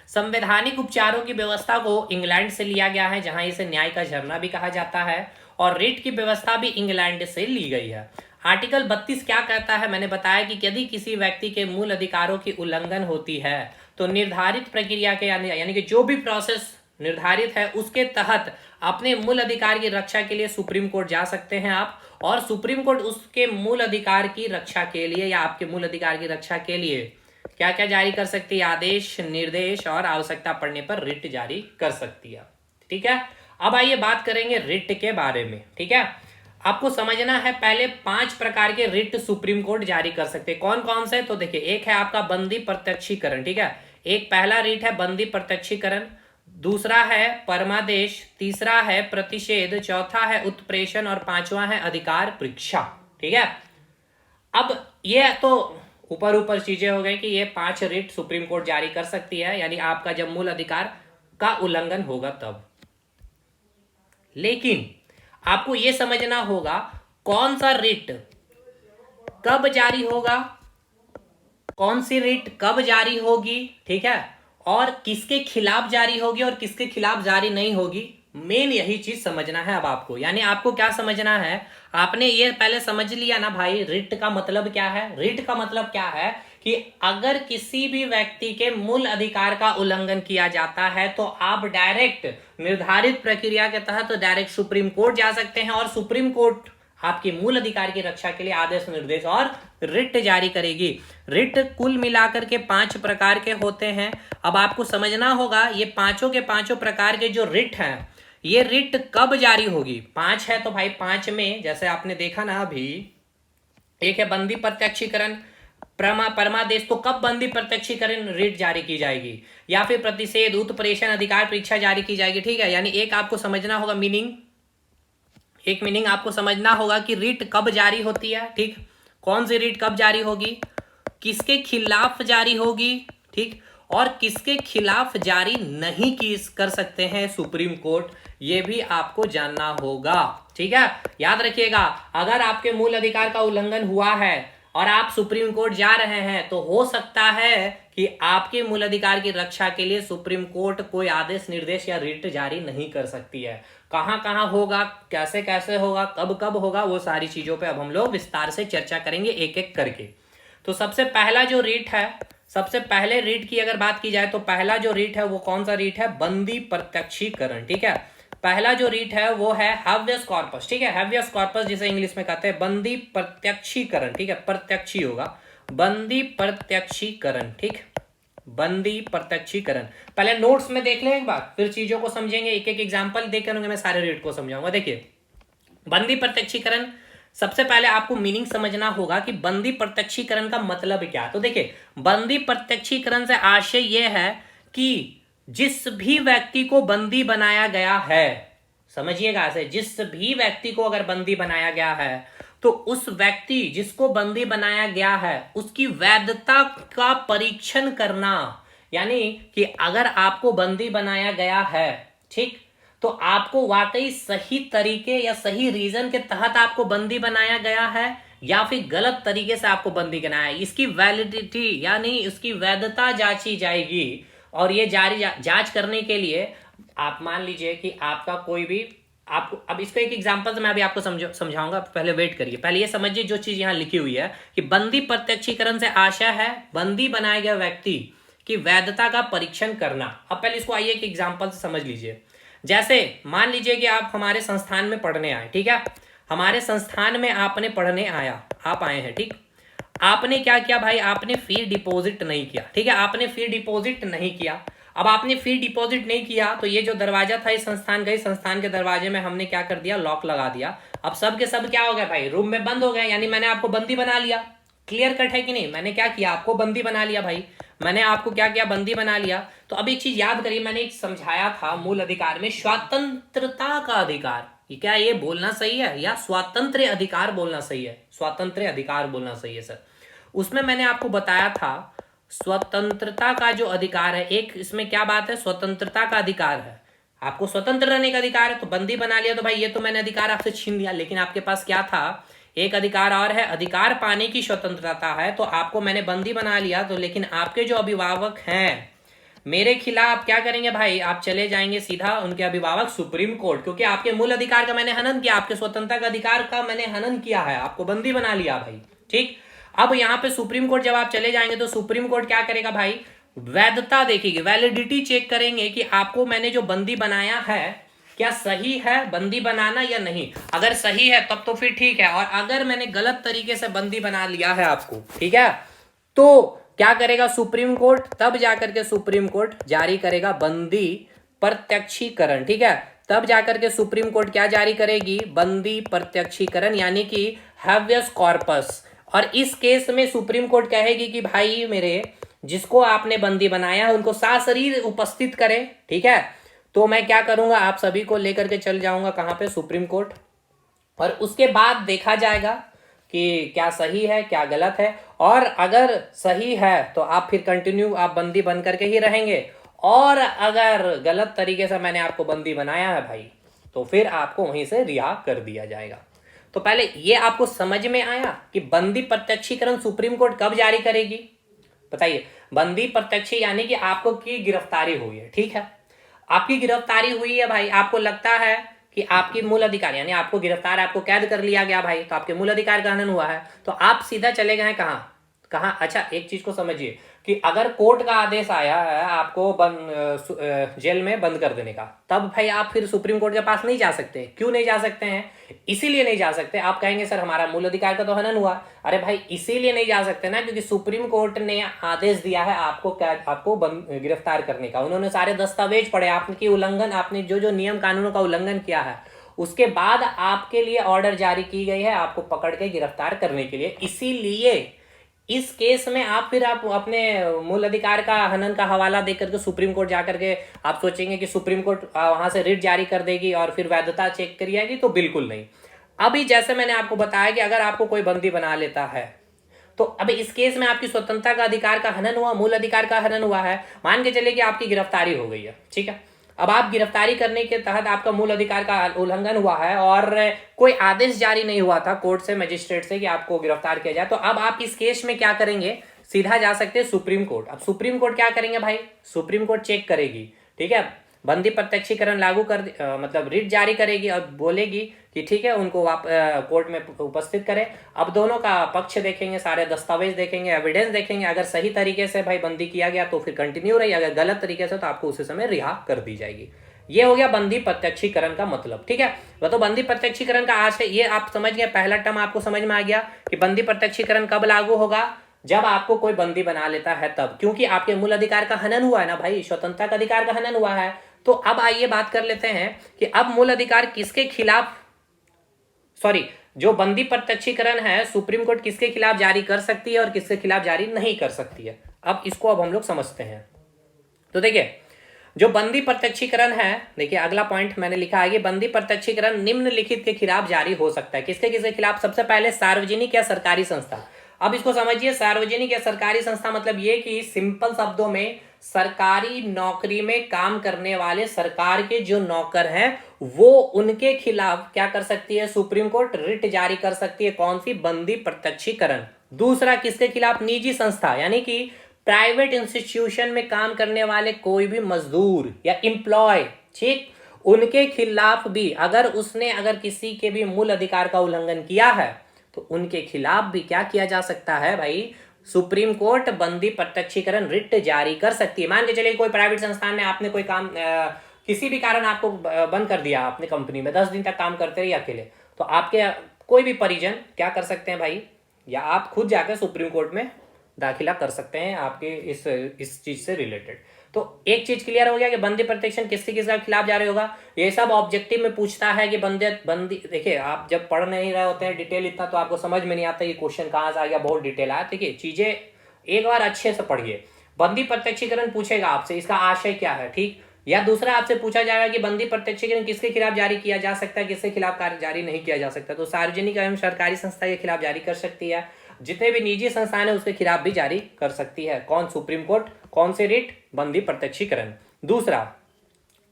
संवैधानिक उपचारों की व्यवस्था को इंग्लैंड से लिया गया है, जहां इसे न्याय का झरना भी कहा जाता है, और रिट की व्यवस्था भी इंग्लैंड से ली गई है। आर्टिकल 32 क्या कहता है? मैंने बताया कि यदि किसी व्यक्ति के मूल अधिकारों की उल्लंघन होती है तो निर्धारित प्रक्रिया के यानी कि जो भी प्रोसेस निर्धारित है उसके तहत अपने मूल अधिकार की रक्षा के लिए सुप्रीम कोर्ट जा सकते हैं आप, और सुप्रीम कोर्ट उसके मूल अधिकार की रक्षा के लिए या आपके मूल अधिकार की रक्षा के लिए क्या क्या जारी कर सकती है? आदेश, निर्देश, और आवश्यकता पड़ने पर रिट जारी कर सकती है। ठीक है, अब आइए बात करेंगे रिट के बारे में। ठीक है, आपको समझना है पहले 5 प्रकार के रिट सुप्रीम कोर्ट जारी कर सकते हैं। कौन कौन से? तो देखिए, एक है आपका बंदी प्रत्यक्षीकरण। ठीक है, एक पहला रिट है बंदी प्रत्यक्षीकरण, दूसरा है परमादेश, तीसरा है प्रतिषेध, चौथा है उत्प्रेषण, और पांचवा है अधिकार परीक्षा। ठीक है, अब ये तो ऊपर ऊपर चीजें हो गई कि ये 5 रिट सुप्रीम कोर्ट जारी कर सकती है, यानी आपका जब मूल अधिकार का उल्लंघन होगा तब। लेकिन आपको यह समझना होगा कौन सा रिट कब जारी होगा, कौन सी रिट कब जारी होगी, ठीक है, और किसके खिलाफ जारी होगी और किसके खिलाफ जारी नहीं होगी। मेन यही चीज समझना है अब आपको। यानी आपको क्या समझना है, आपने ये पहले समझ लिया ना भाई, रिट का मतलब क्या है? रिट का मतलब क्या है कि अगर किसी भी व्यक्ति के मूल अधिकार का उल्लंघन किया जाता है तो आप डायरेक्ट निर्धारित प्रक्रिया के तहत तो डायरेक्ट सुप्रीम कोर्ट जा सकते हैं, और सुप्रीम कोर्ट आपके मूल अधिकार की रक्षा के लिए आदेश, निर्देश और रिट जारी करेगी। रिट कुल मिलाकर के 5 प्रकार के होते हैं। अब आपको समझना होगा ये पांचों के पांचों प्रकार के जो रिट हैं, ये रिट कब जारी होगी। 5 है तो भाई 5 में जैसे आपने देखा ना अभी, एक है बंदी प्रत्यक्षीकरण, परमादेश। तो कब बंदी प्रत्यक्षीकरण रिट जारी की जाएगी, या फिर प्रतिषेध, उत्प्रेषण, अधिकार परीक्षा जारी की जाएगी। ठीक है, यानी एक आपको समझना होगा मीनिंग, एक मीनिंग आपको समझना होगा कि रिट कब जारी होती है। ठीक, कौन सी रिट कब जारी होगी, किसके खिलाफ जारी होगी, ठीक, और किसके खिलाफ जारी नहीं कर सकते हैं सुप्रीम कोर्ट, ये भी आपको जानना होगा। ठीक है, याद रखिएगा, अगर आपके मूल अधिकार का उल्लंघन हुआ है और आप सुप्रीम कोर्ट जा रहे हैं तो हो सकता है कि आपके मूल अधिकार की रक्षा के लिए सुप्रीम कोर्ट कोई आदेश, निर्देश या रिट जारी नहीं कर सकती है। कहां कहां होगा, कैसे कैसे होगा, कब कब होगा, वो सारी चीजों पे अब हम लोग विस्तार से चर्चा करेंगे एक एक करके। तो सबसे पहला जो रिट है, सबसे पहले रिट की अगर बात की जाए तो पहला जो रिट है वो कौन सा रिट है, बंदी प्रत्यक्षीकरण। ठीक है, पहला जो रिट है वो है हैवियस कॉर्पस। ठीक है, हैवियस कॉर्पस जिसे इंग्लिश में कहते हैं बंदी प्रत्यक्षीकरण। ठीक है, प्रत्यक्षी होगा, बंदी प्रत्यक्षीकरण। ठीक, बंदी प्रत्यक्षीकरण। पहले नोट्स में देख लें एक बार, फिर चीजों को समझेंगे, एक एक एग्जांपल देकर मैं सारे रेट को समझाऊंगा। देखिए बंदी प्रत्यक्षीकरण, सबसे पहले आपको मीनिंग समझना होगा कि बंदी प्रत्यक्षीकरण का मतलब क्या है। तो देखिए बंदी प्रत्यक्षीकरण से आशय यह है कि जिस भी व्यक्ति को बंदी बनाया गया है, समझिएगा ऐसे, जिस भी व्यक्ति को अगर बंदी बनाया गया है तो उस व्यक्ति जिसको बंदी बनाया गया है उसकी वैधता का परीक्षण करना। यानी कि अगर आपको बंदी बनाया गया है, ठीक, तो आपको वाकई सही तरीके या सही रीजन के तहत आपको बंदी बनाया गया है या फिर गलत तरीके से आपको बंदी बनाया है, इसकी वैलिडिटी यानी उसकी वैधता जांची जाएगी। और ये जांच करने के लिए आप मान लीजिए कि आपका कोई भी, आपको अब इसको एक एग्जांपल से मैं अभी आपको समझाऊंगा, पहले वेट करिए, पहले ये समझिए जो चीज यहां लिखी हुई है कि बंदी प्रत्यक्षीकरण से आशय है बंदी बनाए गए व्यक्ति की वैधता का परीक्षण करना। अब पहले इसको आइए एक एग्जांपल से समझ लीजिए। जैसे मान लीजिए कि आप हमारे संस्थान में पढ़ने आए, ठीक है, हमारे संस्थान में आपने पढ़ने आया, आप आए हैं, ठीक, आपने क्या किया भाई, आपने फी डिपॉजिट नहीं किया, ठीक है, आपने फी डिपॉजिट नहीं किया। अब आपने फी डिपॉजिट नहीं किया तो ये जो दरवाजा था इस संस्थान का, इस संस्थान के दरवाजे में हमने क्या कर दिया, लॉक लगा दिया। अब सब के सब क्या हो गया भाई, रूम में बंद हो गए, यानी मैंने आपको बंदी बना लिया। क्लियर कट है कि नहीं, मैंने क्या किया, आपको बंदी बना लिया भाई, मैंने आपको क्या किया, बंदी बना लिया। तो अब एक चीज याद करिए, मैंने एक समझाया था मूल अधिकार में स्वतंत्रता का अधिकार, ये क्या, ये बोलना सही है या स्वतंत्र अधिकार बोलना सही है, स्वतंत्र अधिकार बोलना सही है सर। उसमें मैंने आपको बताया था स्वतंत्रता का जो अधिकार है, एक इसमें क्या बात है, स्वतंत्रता का अधिकार है, आपको स्वतंत्र रहने का अधिकार है। तो बंदी बना लिया तो भाई ये तो मैंने अधिकार आपसे छीन लिया, लेकिन आपके पास क्या था, एक अधिकार और है, अधिकार पाने की स्वतंत्रता है। तो आपको मैंने बंदी बना लिया, तो लेकिन आपके जो अभिभावक हैं मेरे खिलाफ क्या करेंगे भाई, आप चले जाएंगे सीधा उनके अभिभावक सुप्रीम कोर्ट, क्योंकि आपके मूल अधिकार का मैंने हनन किया, आपके स्वतंत्रता का अधिकार का मैंने हनन किया है, आपको बंदी बना लिया भाई, ठीक। अब यहां पे सुप्रीम कोर्ट जब आप चले जाएंगे तो सुप्रीम कोर्ट क्या करेगा भाई, वैधता देखेगी, वैलिडिटी चेक करेंगे कि आपको मैंने जो बंदी बनाया है क्या सही है बंदी बनाना या नहीं। अगर सही है तब तो फिर ठीक है, और अगर मैंने गलत तरीके से बंदी बना लिया है आपको, ठीक है, तो क्या करेगा सुप्रीम कोर्ट, तब जाकर के सुप्रीम कोर्ट जारी करेगा बंदी प्रत्यक्षीकरण, ठीक है, तब जाकर के सुप्रीम कोर्ट क्या जारी करेगी, बंदी प्रत्यक्षीकरण, यानी कि हैवियस कॉर्पस। और इस केस में सुप्रीम कोर्ट कहेगी कि भाई मेरे जिसको आपने बंदी बनाया है उनको सशरीर उपस्थित करें, ठीक है। तो मैं क्या करूंगा, आप सभी को लेकर के चल जाऊंगा कहां पे, सुप्रीम कोर्ट, और उसके बाद देखा जाएगा कि क्या सही है क्या गलत है। और अगर सही है तो आप फिर कंटिन्यू आप बंदी बन करके ही रहेंगे, और अगर गलत तरीके से मैंने आपको बंदी बनाया है भाई तो फिर आपको वहीं से रिहा कर दिया जाएगा। तो पहले ये आपको समझ में आया कि बंदी प्रत्यक्षीकरण सुप्रीम कोर्ट कब जारी करेगी, बताइए। बंदी प्रत्यक्षी यानी कि आपको की गिरफ्तारी हुई है, ठीक है, आपकी गिरफ्तारी हुई है भाई, आपको लगता है कि आपकी मूल अधिकार यानी आपको गिरफ्तार, आपको कैद कर लिया गया भाई, तो आपके मूल अधिकार का हनन हुआ है, तो आप सीधा चले गए कहां कहां। अच्छा एक चीज को समझिए कि अगर कोर्ट का आदेश आया है आपको जेल में बंद कर देने का, तब भाई आप फिर सुप्रीम कोर्ट के पास नहीं जा सकते। क्यों नहीं जा सकते हैं, इसीलिए नहीं जा सकते, आप कहेंगे सर हमारा मूल अधिकार का तो हनन हुआ। अरे भाई इसीलिए नहीं जा सकते ना क्योंकि सुप्रीम कोर्ट ने आदेश दिया है आपको गिरफ्तार करने का, उन्होंने सारे दस्तावेज पढ़े, आपकी उल्लंघन, आपने जो जो नियम कानूनों का उल्लंघन किया है उसके बाद आपके लिए ऑर्डर जारी की गई है आपको पकड़ के गिरफ्तार करने के लिए। इसीलिए इस केस में आप फिर आप अपने मूल अधिकार का हनन का हवाला देकर के सुप्रीम कोर्ट जाकर के आप सोचेंगे कि सुप्रीम कोर्ट वहां से रिट जारी कर देगी और फिर वैधता चेक करी जाएगी, तो बिल्कुल नहीं। अभी जैसे मैंने आपको बताया कि अगर आपको कोई बंदी बना लेता है तो अब इस केस में आपकी स्वतंत्रता का अधिकार का हनन हुआ, मूल अधिकार का हनन हुआ है। मान के चलिए कि आपकी गिरफ्तारी हो गई है, ठीक है, अब आप गिरफ्तारी करने के तहत आपका मूल अधिकार का उल्लंघन हुआ है और कोई आदेश जारी नहीं हुआ था कोर्ट से, मजिस्ट्रेट से कि आपको गिरफ्तार किया जाए, तो अब आप इस केस में क्या करेंगे, सीधा जा सकते हैं सुप्रीम कोर्ट। अब सुप्रीम कोर्ट क्या करेंगे भाई, सुप्रीम कोर्ट चेक करेगी, ठीक है, बंदी प्रत्यक्षीकरण लागू कर मतलब रिट जारी करेगी और बोलेगी कि ठीक है उनको आप कोर्ट में उपस्थित करें। अब दोनों का पक्ष देखेंगे, सारे दस्तावेज देखेंगे, एविडेंस देखेंगे, अगर सही तरीके से भाई बंदी किया गया तो फिर कंटिन्यू रही, अगर गलत तरीके से तो आपको उसी समय रिहा कर दी जाएगी। ये हो गया बंदी प्रत्यक्षीकरण का मतलब, ठीक है। वह तो बंदी प्रत्यक्षीकरण का आज से ये आप समझ गए, पहला टर्म आपको समझ में आ गया कि बंदी प्रत्यक्षीकरण कब लागू होगा, जब आपको कोई बंदी बना लेता है तब, क्योंकि आपके मूल अधिकार का हनन हुआ है ना भाई, स्वतंत्रता का अधिकार का हनन हुआ है। तो अब आइए बात कर लेते हैं कि अब मूल अधिकार किसके खिलाफ, सॉरी, जो बंदी प्रत्यक्षीकरण है सुप्रीम कोर्ट किसके खिलाफ जारी कर सकती है और किसके खिलाफ जारी नहीं कर सकती है। अब इसको अब हम लोग समझते हैं। तो देखिए, जो बंदी प्रत्यक्षीकरण है, देखिए अगला पॉइंट मैंने लिखा है कि बंदी प्रत्यक्षीकरण निम्नलिखित के खिलाफ जारी हो सकता है। किसके किसके खिलाफ? सबसे पहले सार्वजनिक या सरकारी संस्था। अब इसको समझिए, सार्वजनिक या सरकारी संस्था मतलब ये कि सिंपल शब्दों में सरकारी नौकरी में काम करने वाले सरकार के जो नौकर हैं वो उनके खिलाफ क्या कर सकती है? सुप्रीम कोर्ट रिट जारी कर सकती है। कौन सी? बंदी प्रत्यक्षीकरण। दूसरा किसके खिलाफ? निजी संस्था, यानी कि प्राइवेट इंस्टीट्यूशन में काम करने वाले कोई भी मजदूर या एम्प्लॉय, ठीक, उनके खिलाफ भी अगर किसी के भी मूल अधिकार का उल्लंघन किया है तो उनके खिलाफ भी क्या किया जा सकता है भाई? सुप्रीम कोर्ट बंदी प्रत्यक्षीकरण रिट जारी कर सकती है। मान के चलिए कोई प्राइवेट संस्थान में आपने कोई काम किसी भी कारण आपको बंद कर दिया, आपने कंपनी में 10 दिन तक काम करते रहिए अकेले, तो आपके कोई भी परिजन क्या कर सकते हैं भाई, या आप खुद जाकर सुप्रीम कोर्ट में दाखिला कर सकते हैं आपके इस चीज से रिलेटेड। तो एक चीज क्लियर हो गया कि बंदी प्रत्यक्षीकरण किसके किसके खिलाफ जारी होगा। ये सब ऑब्जेक्टिव में पूछता है कि बंदी देखिए, आप जब पढ़ नहीं रहे होते हैं डिटेल इतना तो आपको समझ में नहीं आता ये क्वेश्चन कहाँ से आ गया, बहुत डिटेल आया। देखिए चीजें एक बार अच्छे से पढ़िए। बंदी प्रत्यक्षीकरण पूछेगा आपसे इसका आशय क्या है, ठीक, या दूसरा आपसे पूछा जाएगा कि बंदी प्रत्यक्षीकरण किसके खिलाफ जारी किया जा सकता है, किसके खिलाफ जारी नहीं किया जा सकता। तो सार्वजनिक एवं सरकारी संस्था के खिलाफ जारी कर सकती है, जितने भी निजी संस्थान है उसके खिलाफ भी जारी कर सकती है। कौन? Supreme court. कौन से रिट? बंदी प्रत्यक्षीकरण। दूसरा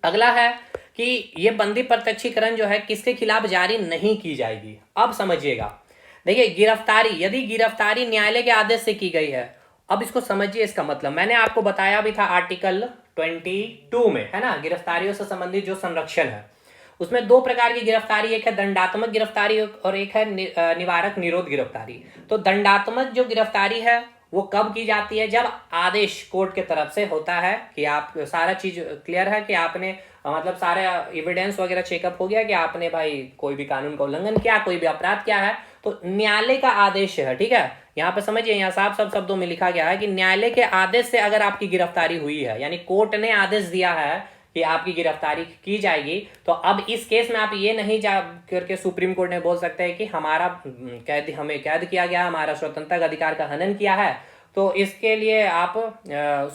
अगला है कि ये बंदी प्रत्यक्षीकरण जो है किसके खिलाफ जारी नहीं की जाएगी। अब समझिएगा, देखिए गिरफ्तारी, यदि गिरफ्तारी न्यायालय के आदेश से की गई है, अब इसको समझिए, इसका मतलब मैंने आपको बताया भी था आर्टिकल 22 में, है ना, गिरफ्तारियों से संबंधित जो संरक्षण है उसमें दो प्रकार की गिरफ्तारी, एक है दंडात्मक गिरफ्तारी और एक है निवारक निरोध गिरफ्तारी। तो दंडात्मक जो गिरफ्तारी है वो कब की जाती है? जब आदेश कोर्ट के तरफ से होता है कि आप सारा चीज क्लियर है कि आपने मतलब सारे एविडेंस वगैरह चेकअप हो गया कि आपने भाई कोई भी कानून का उल्लंघन किया, कोई भी अपराध किया है, तो न्यायालय का आदेश है, ठीक है। यहाँ पे समझिए, यहाँ साफ सब शब्दों में लिखा गया है कि न्यायालय के आदेश से अगर आपकी गिरफ्तारी हुई है, यानी कोर्ट ने आदेश दिया है कि आपकी गिरफ्तारी की जाएगी, तो अब इस केस में आप ये नहीं जा करके सुप्रीम कोर्ट ने बोल सकते हैं कि हमारा हमें कैद किया गया, हमारा स्वतंत्रता का अधिकार का हनन किया है, तो इसके लिए आप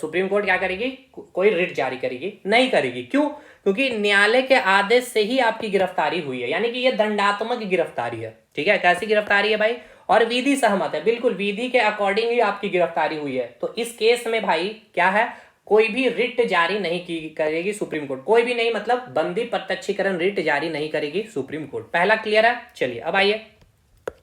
सुप्रीम कोर्ट क्या करेगी? कोई रिट जारी करेगी? नहीं करेगी। क्यों? क्योंकि न्यायालय के आदेश से ही आपकी गिरफ्तारी हुई है, यानी कि ये दंडात्मक गिरफ्तारी है, ठीक है। कैसी गिरफ्तारी है भाई? और विधि सहमत है, बिल्कुल विधि के अकॉर्डिंग ही आपकी गिरफ्तारी हुई है। तो इस केस में भाई क्या है? कोई भी रिट जारी नहीं की करेगी सुप्रीम कोर्ट, कोई भी नहीं, मतलब बंदी प्रत्यक्षीकरण रिट जारी नहीं करेगी सुप्रीम कोर्ट। पहला क्लियर है। चलिए अब आइए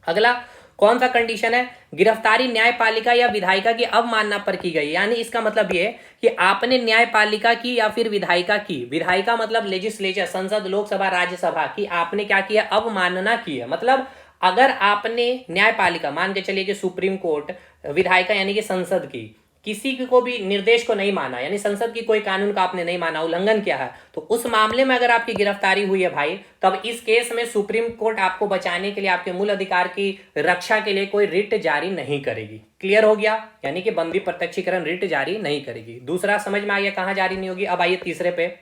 अगला, कौन सा कंडीशन है? गिरफ्तारी न्यायपालिका या विधायिका की अवमानना पर की गई, यानी इसका मतलब ये कि आपने न्यायपालिका की या फिर विधायिका की, विधायिका मतलब लेजिस्लेचर, संसद, लोकसभा, राज्यसभा की, आपने क्या किया? अवमानना की है। मतलब अगर आपने न्यायपालिका, मान के चलिए कि सुप्रीम कोर्ट, विधायिका यानी कि संसद की, किसी को भी निर्देश को नहीं माना, यानी संसद की कोई कानून का आपने नहीं माना, उल्लंघन किया है, तो उस मामले में अगर आपकी गिरफ्तारी हुई है भाई, तब इस केस में सुप्रीम कोर्ट आपको बचाने के लिए, आपके मूल अधिकार की रक्षा के लिए कोई रिट जारी नहीं करेगी। क्लियर हो गया? यानी कि बंदी प्रत्यक्षीकरण रिट जारी नहीं करेगी। दूसरा समझ में आ गया कहां जारी नहीं होगी। अब आइए तीसरे पे,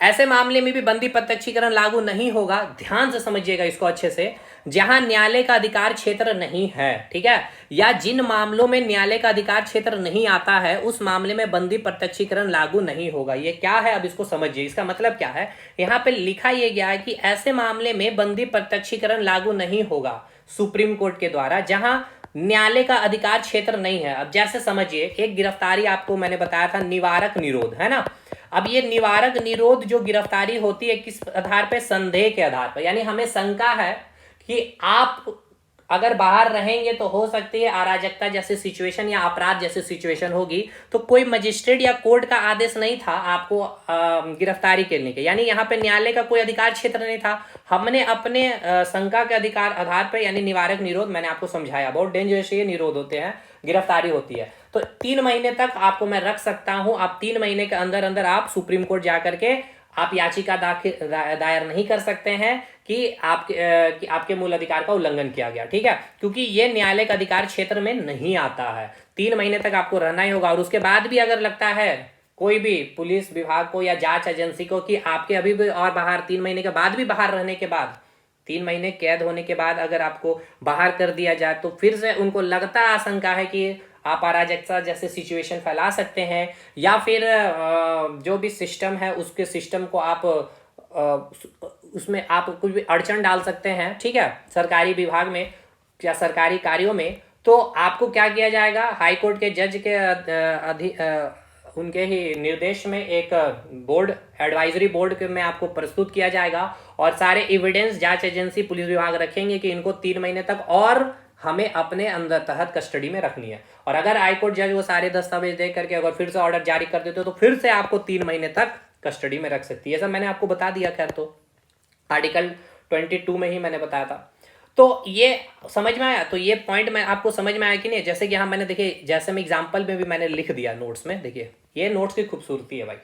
ऐसे मामले में भी बंदी प्रत्यक्षीकरण लागू नहीं होगा, ध्यान से समझिएगा इसको अच्छे से, जहां न्यायालय का अधिकार क्षेत्र नहीं है, ठीक है, या जिन मामलों में न्यायालय का अधिकार क्षेत्र नहीं आता है उस मामले में बंदी प्रत्यक्षीकरण लागू नहीं होगा। ये क्या है? अब इसको समझिए, इसका मतलब क्या है। यहाँ पे लिखा यह गया है कि ऐसे मामले में बंदी प्रत्यक्षीकरण लागू नहीं होगा सुप्रीम कोर्ट के द्वारा जहां न्यायालय का अधिकार क्षेत्र नहीं है। अब जैसे समझिए, एक गिरफ्तारी आपको मैंने बताया था निवारक निरोध, है ना। अब ये निवारक निरोध जो गिरफ्तारी होती है किस आधार पे? संदेह के आधार पर, यानी हमें शंका है कि आप अगर बाहर रहेंगे तो हो सकती है अराजकता जैसी सिचुएशन या अपराध जैसी सिचुएशन होगी, तो कोई मजिस्ट्रेट या कोर्ट का आदेश नहीं था आपको गिरफ्तारी करने के, यानी यहाँ पे न्यायालय का कोई अधिकार क्षेत्र नहीं था। हमने अपने शंका के अधिकार आधार पर, यानी निवारक निरोध, मैंने आपको समझाया, बहुत डेंजरस ये निरोध होते हैं, गिरफ्तारी होती है, तो 3 महीने तक आपको मैं रख सकता हूं। आप 3 महीने के अंदर अंदर आप सुप्रीम कोर्ट जाकर के आप याचिका दायर नहीं कर सकते हैं कि आपके मूल अधिकार का उल्लंघन किया गया, ठीक है, क्योंकि ये न्यायालय का अधिकार क्षेत्र में नहीं आता है। 3 महीने तक आपको रहना ही होगा, और उसके बाद भी अगर लगता है कोई भी पुलिस विभाग को या जांच एजेंसी को कि आपके अभी भी और बाहर 3 महीने के बाद भी बाहर रहने के बाद 3 महीने कैद होने के बाद अगर आपको बाहर कर दिया जाए, तो फिर से उनको लगता आशंका है कि आप अराजकता जैसे सिचुएशन फैला सकते हैं, या फिर जो भी सिस्टम है उसके सिस्टम को आप उसमें आप कुछ भी अड़चन डाल सकते हैं, ठीक है, सरकारी विभाग में या सरकारी कार्यों में। तो आपको क्या किया जाएगा, हाई कोर्ट के जज के उनके ही निर्देश में एक बोर्ड, एडवाइजरी बोर्ड में आपको प्रस्तुत किया जाएगा, और सारे एविडेंस जांच एजेंसी पुलिस विभाग रखेंगे कि इनको 3 महीने तक और हमें अपने अंदर तहत कस्टडी में रखनी है। और अगर हाईकोर्ट जज वो सारे दस्तावेज देख करके अगर फिर से ऑर्डर जारी कर देते हो तो फिर से आपको 3 महीने तक कस्टडी में रख सकती है। सब मैंने आपको बता दिया, खैर तो आर्टिकल 22 में ही मैंने बताया था। तो ये समझ में आया, तो ये पॉइंट मैं आपको समझ में आया कि नहीं। जैसे कि यहाँ मैंने देखिए, जैसे मैं एग्जाम्पल में भी मैंने लिख दिया नोट्स में, देखिए ये नोट्स की खूबसूरती है भाई।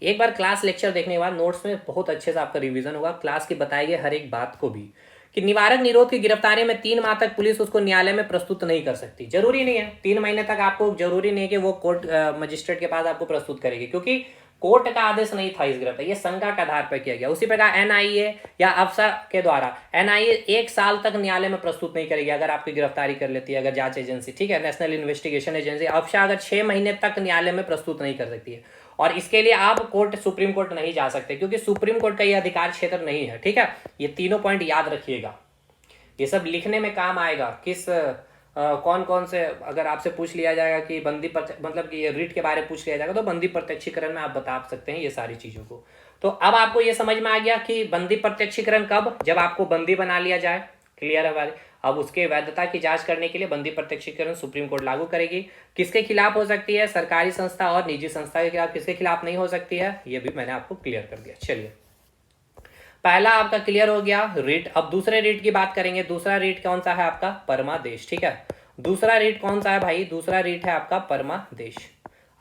एक बार क्लास लेक्चर देखने के बाद नोट्स में बहुत अच्छे से आपका रिवीजन होगा, क्लास की बताई गई हर एक बात को भी, कि निवारक निरोध की गिरफ्तारी में 3 माह तक पुलिस उसको न्यायालय में प्रस्तुत नहीं कर सकती। जरूरी नहीं है 3 महीने तक, आपको जरूरी नहीं है कि वो कोर्ट मजिस्ट्रेट के पास आपको प्रस्तुत करेगी, क्योंकि कोर्ट का आदेश नहीं था इस गिरफ्तारी, ये शंका के आधार पर किया गया। उसी प्रकार एनआईए या अफसर के द्वारा एनआईए 1 साल तक न्यायालय में प्रस्तुत नहीं करेगी अगर आपकी गिरफ्तारी कर लेती है, अगर जांच एजेंसी, ठीक है, नेशनल इन्वेस्टिगेशन एजेंसी, अफसर अगर 6 महीने तक न्यायालय में प्रस्तुत नहीं कर सकती है। और इसके लिए आप कोर्ट, सुप्रीम कोर्ट नहीं जा सकते, क्योंकि सुप्रीम कोर्ट का ये अधिकार क्षेत्र नहीं है, ठीक है। ये तीनों पॉइंट याद रखिएगा, ये सब लिखने में काम आएगा। किस कौन कौन से, अगर आपसे पूछ लिया जाएगा कि बंदी मतलब कि ये रीट के बारे में पूछ लिया जाएगा, तो बंदी प्रत्यक्षीकरण में आप बता सकते हैं ये सारी चीज़ों को। तो अब आपको ये समझ में आ गया कि बंदी प्रत्यक्षीकरण कब, जब आपको बंदी बना लिया जाए, क्लियर है भाई। अब उसके वैधता की जांच करने के लिए बंदी प्रत्यक्षीकरण सुप्रीम कोर्ट लागू करेगी। किसके खिलाफ हो सकती है, सरकारी संस्था और निजी संस्था के खिलाफ, किसके खिलाफ नहीं हो सकती है, ये भी मैंने आपको क्लियर कर दिया। चलिए, पहला आपका क्लियर हो गया रीट। अब दूसरे रीट की बात करेंगे। दूसरा रीट कौन सा है आपका, परमादेश, ठीक है। दूसरा रीट कौन सा है भाई, दूसरा रीट है आपका परमादेश।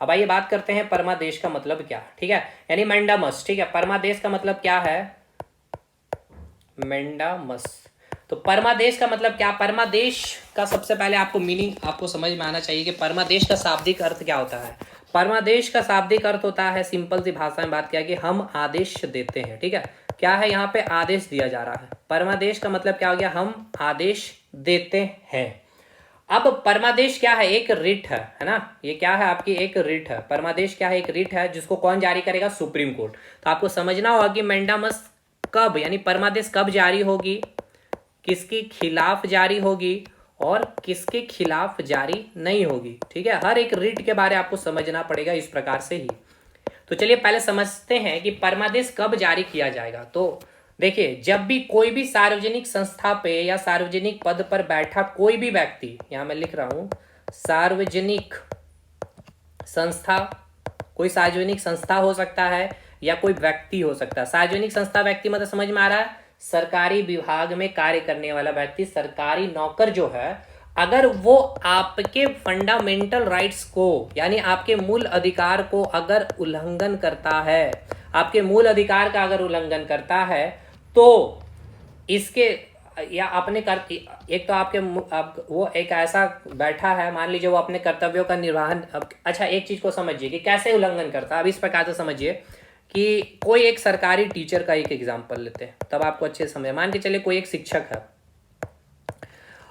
अब आइए बात करते हैं परमादेश का मतलब क्या, ठीक है, यानी मैंडामस, ठीक है। परमादेश का मतलब क्या है, मैंडामस। तो परमादेश का मतलब क्या, परमादेश का सबसे पहले आपको मीनिंग आपको समझ में आना चाहिए कि परमादेश का शाब्दिक अर्थ क्या होता है। परमादेश का शाब्दिक अर्थ होता है, सिंपल सी भाषा में बात किया, कि हम आदेश देते हैं, ठीक है। क्या है, यहाँ पे आदेश दिया जा रहा है। परमादेश का मतलब क्या हो गया, हम आदेश देते हैं। अब परमादेश क्या है, एक रिट है ना, ये क्या है आपकी एक रिट है। परमादेश क्या है, एक रिट है, जिसको कौन जारी करेगा, सुप्रीम कोर्ट। तो आपको समझना होगा कि मैंडामस कब, यानी परमादेश कब जारी होगी, किसके खिलाफ जारी होगी और किसके खिलाफ जारी नहीं होगी, ठीक है। हर एक रिट के बारे आपको समझना पड़ेगा इस प्रकार से ही। तो चलिए पहले समझते हैं कि परमादेश कब जारी किया जाएगा। तो देखिए, जब भी कोई भी सार्वजनिक संस्था पे या सार्वजनिक पद पर बैठा कोई भी व्यक्ति, यहां मैं लिख रहा हूं सार्वजनिक संस्था, कोई सार्वजनिक संस्था हो सकता है या कोई व्यक्ति हो सकता है। सार्वजनिक संस्था व्यक्ति मतलब समझ में आ रहा है, सरकारी विभाग में कार्य करने वाला व्यक्ति, सरकारी नौकर जो है, अगर वो आपके फंडामेंटल राइट्स को, यानी आपके मूल अधिकार को अगर उल्लंघन करता है, आपके मूल अधिकार का अगर उल्लंघन करता है, तो इसके या अपने एक तो आपके वो एक ऐसा बैठा है, मान लीजिए वो अपने कर्तव्यों का निर्वहन। अच्छा, एक चीज को समझिए कि कैसे उल्लंघन करता है। अब इस प्रकार से समझिए कि कोई एक सरकारी टीचर का एक एग्जाम्पल लेते हैं, तब आपको अच्छे से समझ। मान के चलिए कोई एक शिक्षक है।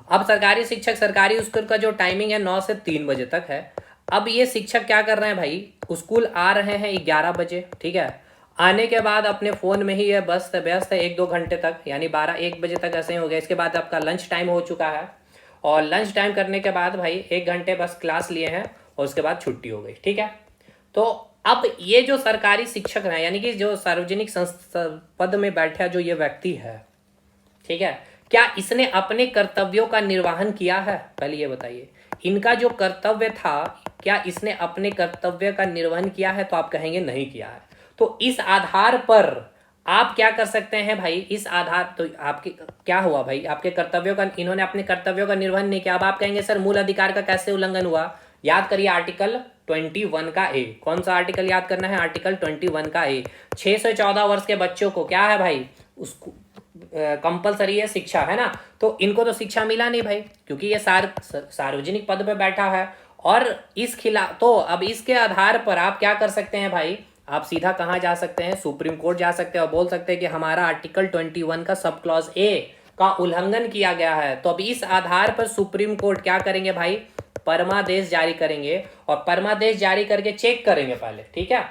अब सरकारी शिक्षक, सरकारी स्कूल का जो टाइमिंग है 9 से 3 बजे तक है। अब ये शिक्षक क्या कर रहे हैं भाई, स्कूल आ रहे हैं 11 बजे, ठीक है। आने के बाद अपने फ़ोन में ही ये व्यस्त है 1-2 घंटे तक, यानी 12-1 बजे तक ऐसे ही हो गया। इसके बाद आपका लंच टाइम हो चुका है, और लंच टाइम करने के बाद भाई 1 घंटे बस क्लास लिए हैं, और उसके बाद छुट्टी हो गई, ठीक है। तो अब ये जो सरकारी शिक्षक हैं, यानी कि जो सार्वजनिक पद में बैठा जो ये व्यक्ति है, ठीक है, क्या इसने अपने कर्तव्यों का निर्वहन किया है, पहले ये बताइए। इनका जो कर्तव्य था, क्या इसने अपने कर्तव्य का निर्वहन किया है, तो आप कहेंगे नहीं किया है। तो इस आधार पर आप क्या कर सकते हैं भाई, इस आधार, तो आपके क्या हुआ भाई, आपके कर्तव्यों का, इन्होंने अपने कर्तव्यों का निर्वहन नहीं किया। अब आप कहेंगे सर मूल अधिकार का कैसे उल्लंघन हुआ। याद करिए आर्टिकल 21 का ए। कौन सा आर्टिकल याद करना है, आर्टिकल 21 का ए। 6 से 14 वर्ष के बच्चों को क्या है भाई, उसको कंपलसरी है शिक्षा, है ना। तो इनको तो शिक्षा मिला नहीं भाई, क्योंकि ये सार्वजनिक पद पे बैठा है। और इस खिलाफ तो अब इसके आधार पर आप क्या कर सकते हैं भाई, आप सीधा कहाँ जा सकते हैं, सुप्रीम कोर्ट जा सकते हैं और बोल सकते हैं कि हमारा आर्टिकल 21 का सब क्लॉज ए का उल्लंघन किया गया है। तो अब इस आधार पर सुप्रीम कोर्ट क्या करेंगे भाई, परमादेश जारी करेंगे, और परमादेश जारी करके चेक करेंगे पहले, ठीक है,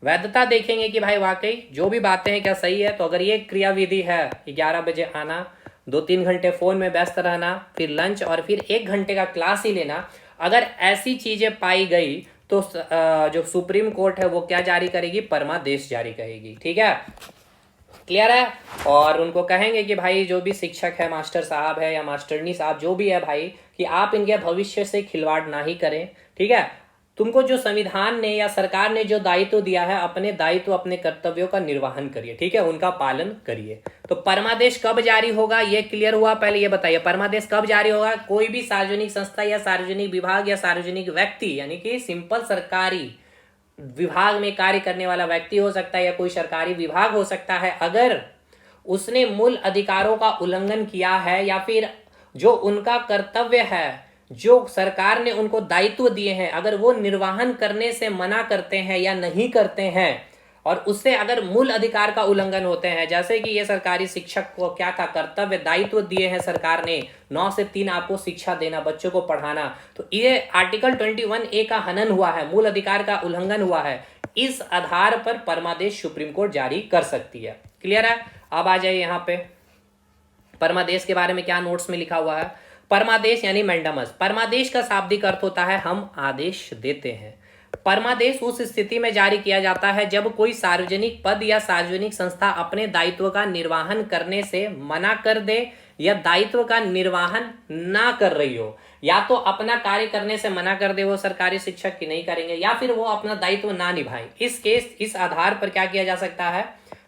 वैधता देखेंगे कि भाई वाकई जो भी बातें हैं क्या सही है। तो अगर ये क्रियाविधि है, 11 बजे आना, 2-3 घंटे फोन में व्यस्त रहना, फिर लंच और फिर 1 घंटे का क्लास ही लेना, अगर ऐसी चीजें पाई गई तो जो सुप्रीम कोर्ट है वो क्या जारी करेगी, परमादेश जारी करेगी, ठीक है, क्लियर है। और उनको कहेंगे कि भाई जो भी शिक्षक है, मास्टर साहब है या मास्टरनी साहब जो भी है भाई, कि आप इनके भविष्य से खिलवाड़ ना ही करें, ठीक है। तुमको जो संविधान ने या सरकार ने जो दायित्व दिया है, अपने दायित्व अपने कर्तव्यों का निर्वहन करिए, ठीक है, उनका पालन करिए। तो परमादेश कब जारी होगा ये क्लियर हुआ, पहले ये बताइए परमादेश कब जारी होगा। कोई भी सार्वजनिक संस्था या सार्वजनिक विभाग या सार्वजनिक व्यक्ति, यानी कि सिंपल सरकारी विभाग में कार्य करने वाला व्यक्ति हो सकता है या कोई सरकारी विभाग हो सकता है, अगर उसने मूल अधिकारों का उल्लंघन किया है या फिर जो उनका कर्तव्य है, जो सरकार ने उनको दायित्व दिए हैं, अगर वो निर्वहन करने से मना करते हैं या नहीं करते हैं, और उससे अगर मूल अधिकार का उल्लंघन होते हैं, जैसे कि ये सरकारी शिक्षक को क्या था, कर्तव्य दायित्व दिए हैं सरकार ने, 9 से 3 आपको शिक्षा देना, बच्चों को पढ़ाना, तो ये आर्टिकल 21A का हनन हुआ है, मूल अधिकार का उल्लंघन हुआ है। इस आधार पर परमादेश सुप्रीम कोर्ट जारी कर सकती है, क्लियर है। अब आ जाइए यहाँ पे परमादेश के बारे में क्या नोट्स में लिखा हुआ है। परमादेश यानी मैंडामस, परमादेश का शाब्दिक अर्थ होता है हम आदेश देते हैं। परमादेश उस स्थिति में जारी किया जाता है जब कोई सार्वजनिक पद या सार्वजनिक संस्था अपने दायित्व का निर्वहन करने से मना कर दे या दायित्व का निर्वहन ना कर रही हो, या तो अपना कार्य करने से मना कर दे वो सरकारी शिक्षक की नहीं करेंगे, या फिर वो अपना दायित्व ना निभाएं। इस आधार पर क्या किया जा सकता है,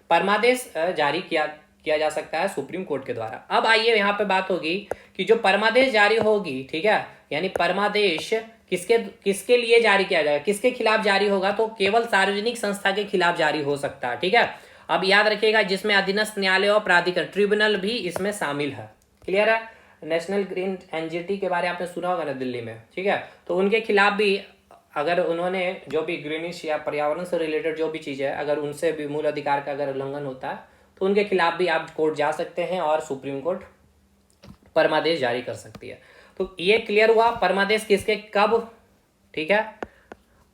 परमादेश जारी किया जा सकता है सुप्रीम कोर्ट के द्वारा। अब आइए यहाँ पे बात होगी कि जो परमादेश जारी होगी, ठीक है, यानी परमादेश किसके लिए जारी किया जाएगा, किसके खिलाफ जारी होगा, तो केवल सार्वजनिक संस्था के खिलाफ जारी हो सकता है, ठीक है। अब याद रखिएगा जिसमें अधीनस्थ न्यायालय और प्राधिकरण ट्रिब्यूनल भी इसमें शामिल है, क्लियर है। नेशनल ग्रीन एनजीटी के बारे में आपने सुना होगा ना दिल्ली में, ठीक है, तो उनके खिलाफ भी अगर उन्होंने जो भी ग्रीनिश या पर्यावरण से रिलेटेड जो भी चीज है, अगर उनसे भी मूल अधिकार का अगर उल्लंघन होता है तो उनके खिलाफ भी आप कोर्ट जा सकते हैं और सुप्रीम कोर्ट परमादेश जारी कर सकती है। तो ये क्लियर हुआ परमादेश किसके कब, ठीक है,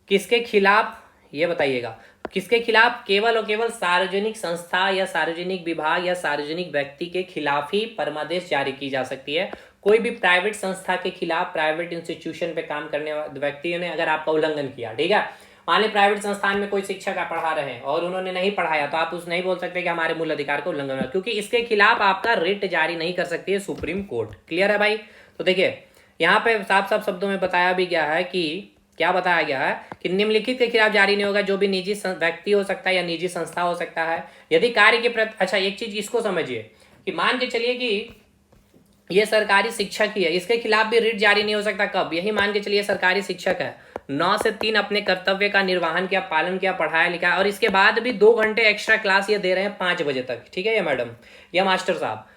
किसके खिलाफ ये बताइएगा, किसके खिलाफ, केवल और केवल सार्वजनिक संस्था या सार्वजनिक विभाग या सार्वजनिक व्यक्ति के खिलाफ ही परमादेश जारी की जा सकती है। कोई भी प्राइवेट संस्था के खिलाफ, प्राइवेट इंस्टीट्यूशन पे काम करने वाले व्यक्तियों ने अगर आपका उल्लंघन किया, ठीक है, मान लीजिए प्राइवेट संस्थान में कोई शिक्षक आप पढ़ा रहे हैं और उन्होंने नहीं पढ़ाया, तो आप उस नहीं बोल सकते कि हमारे मूल अधिकार का उल्लंघन हुआ, क्योंकि इसके खिलाफ आपका रिट जारी नहीं कर सकती है सुप्रीम कोर्ट, क्लियर है भाई। तो देखिए यहाँ पे साफ साफ शब्दों में बताया भी गया है कि क्या बताया गया है कि निम्नलिखित के खिलाफ जारी नहीं होगा, जो भी निजी व्यक्ति हो सकता है या निजी संस्था हो सकता है, यदि कार्य के प्रति, अच्छा एक चीज इसको समझिए कि मान के चलिए कि ये सरकारी शिक्षक ही है, इसके खिलाफ भी रिट जारी नहीं हो सकता, कब, यही मान के चलिए सरकारी शिक्षक है, 9 से 3 अपने कर्तव्य का निर्वहन किया, पालन किया, पढ़ाया लिखा, और इसके बाद भी 2 घंटे एक्स्ट्रा क्लास ये दे रहे हैं 5 बजे तक, ठीक है, ये मैडम या मास्टर साहब,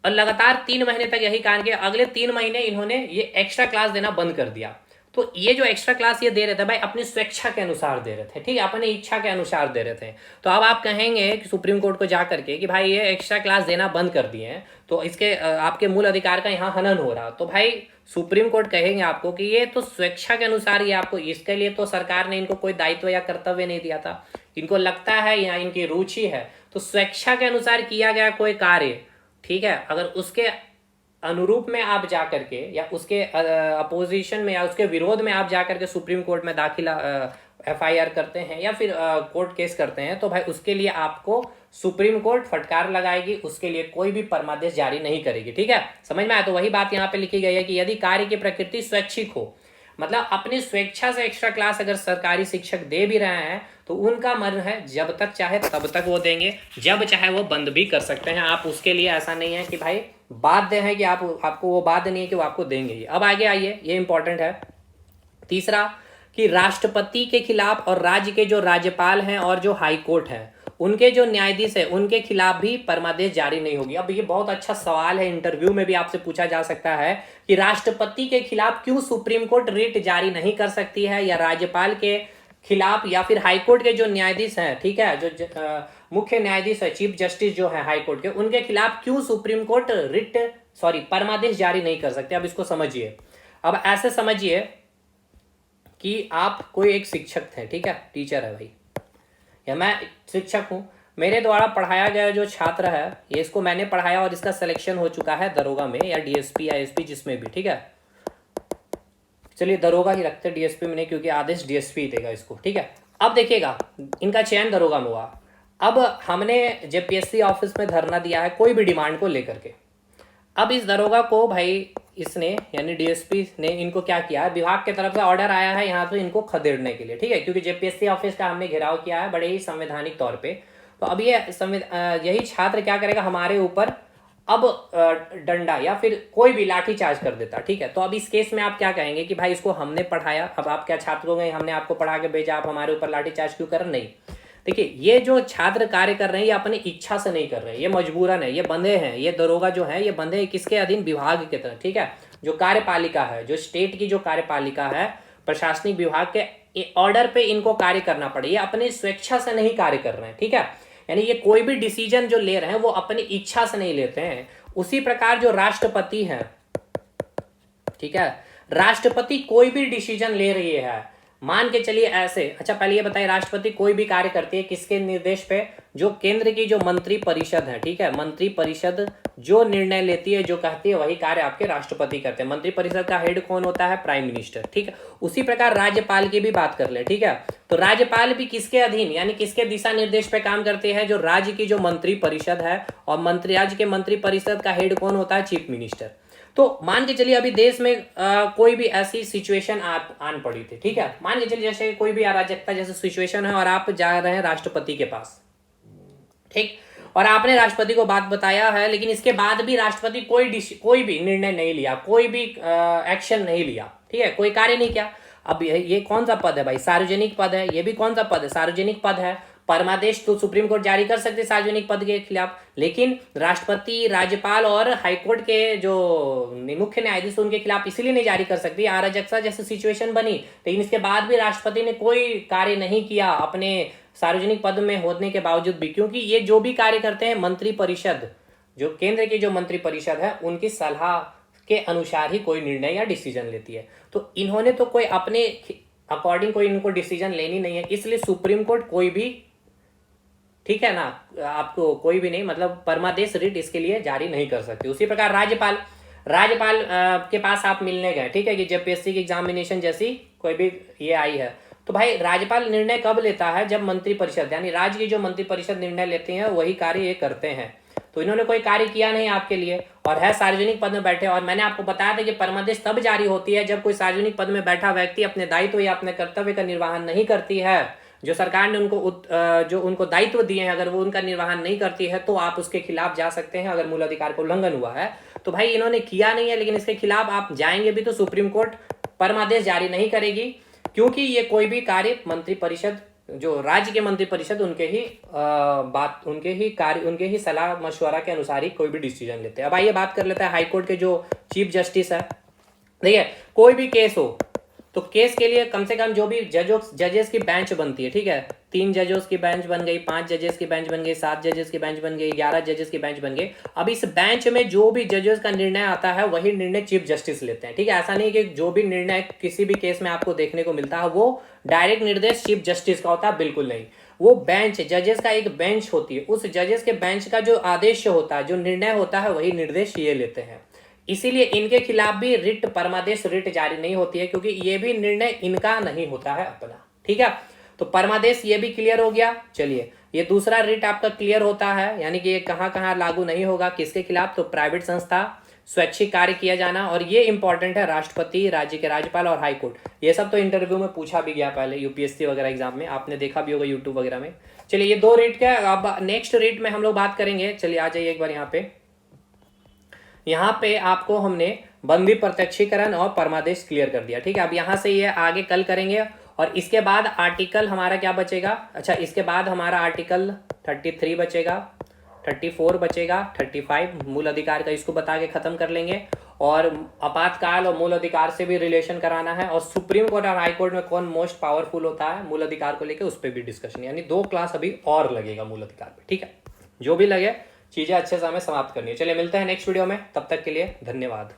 और लगातार 3 महीने तक यही काम किया, अगले 3 महीने इन्होंने ये एक्स्ट्रा क्लास देना बंद कर दिया। तो ये जो एक्स्ट्रा क्लास ये दे रहे थे भाई अपनी स्वेच्छा के अनुसार दे रहे थे, ठीक है, अपनी इच्छा के अनुसार दे रहे थे। तो अब आप कहेंगे कि सुप्रीम कोर्ट को जा करके कि भाई ये एक्स्ट्रा क्लास देना बंद कर दिए हैं, तो इसके आपके मूल अधिकार का यहाँ हनन हो रहा, तो भाई सुप्रीम कोर्ट कहेंगे आपको कि ये तो स्वेच्छा के अनुसार ही आपको, इसके लिए तो सरकार ने इनको कोई दायित्व या कर्तव्य नहीं दिया था, इनको लगता है या इनकी रुचि है, तो स्वेच्छा के अनुसार किया गया कोई कार्य, ठीक है, अगर उसके अनुरूप में आप जा करके या उसके अपोजिशन में या उसके विरोध में आप जा करके सुप्रीम कोर्ट में दाखिला FIR करते हैं या फिर कोर्ट केस करते हैं, तो भाई उसके लिए आपको सुप्रीम कोर्ट फटकार लगाएगी, उसके लिए कोई भी परमादेश जारी नहीं करेगी, ठीक है, समझ में आया। तो वही बात यहाँ पे लिखी गई है कि यदि कार्य की प्रकृति स्वैच्छिक हो, मतलब अपनी स्वेच्छा से एक्स्ट्रा क्लास अगर सरकारी शिक्षक दे भी रहे हैं तो उनका मन है जब तक चाहे तब तक वो देंगे, जब चाहे वो बंद भी कर सकते हैं, आप उसके लिए ऐसा नहीं है कि भाई बाध्य है कि आपको वो बाध्य नहीं है कि वो आपको देंगे। अब आगे आइए, ये इंपॉर्टेंट है। तीसरा कि राष्ट्रपति के खिलाफ और राज्य के जो राज्यपाल हैं और जो हाई कोर्ट है उनके जो न्यायाधीश है उनके खिलाफ भी परमादेश जारी नहीं होगी। अब ये बहुत अच्छा सवाल है, इंटरव्यू में भी आपसे पूछा जा सकता है कि राष्ट्रपति के खिलाफ क्यों सुप्रीम कोर्ट रिट जारी नहीं कर सकती है, या राज्यपाल के खिलाफ, या फिर हाईकोर्ट के जो न्यायाधीश हैं, ठीक है, जो मुख्य न्यायाधीश है, चीफ जस्टिस जो है हाईकोर्ट के, उनके खिलाफ क्यों सुप्रीम कोर्ट परमादेश जारी नहीं कर सकते। अब इसको समझिए। अब ऐसे समझिए कि आप कोई एक शिक्षक थे, ठीक है, टीचर है भाई, या मैं शिक्षक हूं, मेरे द्वारा पढ़ाया गया जो छात्र है ये, इसको मैंने पढ़ाया और इसका सिलेक्शन हो चुका है दरोगा में या डीएसपी या एसपी जिसमें भी, ठीक है। चलिए दरोगा ही रखते, डीएसपी में नहीं, क्योंकि आदेश डीएसपी देगा इसको, ठीक है। अब देखिएगा, इनका चयन दरोगा में हुआ। अब हमने जेपीएससी ऑफिस में धरना दिया है कोई भी डिमांड को लेकर के। अब इस दरोगा को भाई इसने यानी डीएसपी ने इनको क्या किया, विभाग की तरफ से ऑर्डर आया है यहाँ पे इनको खदेड़ने के लिए, ठीक है, क्योंकि जेपीएससी ऑफिस का हमने घेराव किया है बड़े ही संवैधानिक तौर पे। तो अब ये यही छात्र क्या करेगा, हमारे ऊपर अब डंडा या फिर कोई भी लाठी चार्ज कर देता, ठीक है। तो अब इस केस में आप क्या कहेंगे कि भाई इसको हमने पढ़ाया, अब आप क्या छात्र हो गए, हमने आपको पढ़ा के भेजा, आप हमारे ऊपर लाठी चार्ज क्यों कर? नहीं, देखिए ये जो छात्र कार्य कर रहे हैं ये अपनी इच्छा से नहीं कर रहे हैं, ये मजबूरन है, ये बंधे हैं, ये दरोगा जो है ये बंधे हैं किसके अधीन? विभाग के तरह, ठीक है, जो कार्यपालिका है, जो स्टेट की जो कार्यपालिका है, प्रशासनिक विभाग के ऑर्डर पे इनको कार्य करना पड़े, ये अपनी स्वेच्छा से नहीं कार्य कर रहे हैं, ठीक है। यानी ये कोई भी डिसीजन जो ले रहे हैं वो अपनी इच्छा से नहीं लेते हैं। उसी प्रकार जो राष्ट्रपति है, ठीक है, राष्ट्रपति कोई भी डिसीजन ले रही है, मान के चलिए ऐसे, अच्छा पहले ये बताइए, राष्ट्रपति कोई भी कार्य करती है किसके निर्देश पे? जो केंद्र की जो मंत्री परिषद है, ठीक है, मंत्री परिषद जो निर्णय लेती है, जो कहती है, वही कार्य आपके राष्ट्रपति करते हैं। मंत्री परिषद का हेड कौन होता है? प्राइम मिनिस्टर, ठीक है। उसी प्रकार राज्यपाल की भी बात कर ले, ठीक है, तो राज्यपाल भी किसके अधीन यानी किसके दिशा निर्देश पे काम करते हैं? जो राज्य की जो मंत्री परिषद है, और राज्य के मंत्री परिषद का हेड कौन होता है? Chief minister. तो मान के चलिए अभी देश में कोई भी ऐसी सिचुएशन आन पड़ी थी, ठीक है, मान के चलिए जैसे कोई भी अराजकता जैसे सिचुएशन है और आप जा रहे हैं राष्ट्रपति के पास, ठीक, और आपने राष्ट्रपति को बात बताया है, लेकिन इसके बाद भी राष्ट्रपति कोई भी निर्णय नहीं लिया, कोई भी एक्शन नहीं लिया, ठीक है, कोई कार्य नहीं किया। अब ये कौन सा पद है भाई? सार्वजनिक पद है। ये भी कौन सा पद है? सार्वजनिक पद है। परमादेश तो सुप्रीम कोर्ट जारी कर सकते सार्वजनिक पद के खिलाफ, लेकिन राष्ट्रपति, राज्यपाल और हाईकोर्ट के जो मुख्य न्यायाधीश उनके खिलाफ इसीलिए नहीं जारी कर सकती, अराजकता जैसी सिचुएशन बनी, लेकिन इसके बाद भी राष्ट्रपति ने कोई कार्य नहीं किया अपने सार्वजनिक पद में होने के बावजूद भी, क्योंकि ये जो भी कार्य करते हैं मंत्री परिषद, जो केंद्र की जो मंत्री परिषद है, उनकी सलाह के अनुसार ही कोई निर्णय या डिसीजन लेती है। तो इन्होंने तो कोई अपने अकॉर्डिंग कोई इनको डिसीजन लेनी नहीं है, इसलिए सुप्रीम कोर्ट कोई भी, ठीक है ना, आपको कोई भी नहीं, मतलब परमादेश रिट इसके लिए जारी नहीं कर सकते। उसी प्रकार राज्यपाल के पास आप मिलने गए, ठीक है, कि जेपीएससी की एग्जामिनेशन जैसी कोई भी ये आई है, तो भाई राज्यपाल निर्णय कब लेता है? जब मंत्री परिषद यानी राज्य की जो मंत्री परिषद निर्णय लेते हैं वही कार्य ये करते हैं। तो इन्होंने कोई कार्य किया नहीं आपके लिए और है सार्वजनिक पद में बैठे। और मैंने आपको बताया था कि परमादेश तब जारी होती है जब कोई सार्वजनिक पद में बैठा व्यक्ति अपने दायित्व या अपने कर्तव्य का निर्वहन नहीं करती है, जो सरकार ने जो उनको दायित्व दिए हैं, अगर वो उनका निर्वहन नहीं करती है तो आप उसके खिलाफ जा सकते हैं अगर मूल अधिकार का उल्लंघन हुआ है। तो भाई इन्होंने किया नहीं है, लेकिन इसके खिलाफ आप जाएंगे भी तो सुप्रीम कोर्ट परमादेश जारी नहीं करेगी, क्योंकि ये कोई भी कार्य मंत्री परिषद, जो राज्य के मंत्री परिषद, उनके ही सलाह मशवरा के अनुसार ही कोई भी डिसीजन लेते हैं। अब आइए बात कर लेते हैं हाईकोर्ट के जो चीफ जस्टिस है। देखिए कोई भी केस हो तो केस के लिए कम से कम जो भी जजेस की बेंच बनती है, ठीक है, 3 जजेस की बेंच बन गई, 5 जजेस की बेंच बन गई, 7 जजेस की बेंच बन गई, 11 जजेस की बेंच बन गई। अब इस बेंच में जो भी जजेस का निर्णय आता है वही निर्णय चीफ जस्टिस लेते हैं, ठीक है। ऐसा नहीं कि जो भी निर्णय किसी भी केस में आपको देखने को मिलता है वो डायरेक्ट निर्देश चीफ जस्टिस का होता है, बिल्कुल नहीं। वो बेंच, जजेस का एक बेंच होती है, उस जजेस के बेंच का जो आदेश होता है, जो निर्णय होता है, वही निर्देश ये लेते हैं। इसीलिए इनके खिलाफ भी रिट, परमादेश रिट जारी नहीं होती है, क्योंकि ये भी निर्णय इनका नहीं होता है अपना, ठीक है। तो परमादेश ये भी क्लियर हो गया। चलिए ये दूसरा रिट आपका क्लियर होता है, यानी कि ये कहाँ कहाँ लागू नहीं होगा, किसके खिलाफ? तो प्राइवेट संस्था, स्वैच्छिक कार्य किया जाना, और ये इंपॉर्टेंट है, राष्ट्रपति, राज्य के राज्यपाल और हाईकोर्ट। ये सब तो इंटरव्यू में पूछा भी गया पहले, यूपीएससी वगैरह एग्जाम में आपने देखा भी होगा यूट्यूब वगैरह में। चलिए ये 2 रिट का, अब नेक्स्ट रिट में हम लोग बात करेंगे। चलिए आ जाइए एक बार यहाँ पे आपको हमने बंदी प्रत्यक्षीकरण और परमादेश क्लियर कर दिया, ठीक है। अब यहाँ से ये आगे कल करेंगे और इसके बाद आर्टिकल हमारा क्या बचेगा? अच्छा, इसके बाद हमारा आर्टिकल 33 बचेगा, 34 बचेगा, 35 मूल अधिकार का इसको बता के खत्म कर लेंगे। और आपातकाल और मूल अधिकार से भी रिलेशन कराना है, और सुप्रीम कोर्ट और हाई कोर्ट में कौन मोस्ट पावरफुल होता है मूल अधिकार को लेकर, उस पर भी डिस्कशन, यानी 2 क्लास अभी और लगेगा मूल अधिकार पे। ठीक है, जो भी लगे चीजें अच्छे से हमें समाप्त करनी है। चलिए मिलते हैं नेक्स्ट वीडियो में, तब तक के लिए धन्यवाद।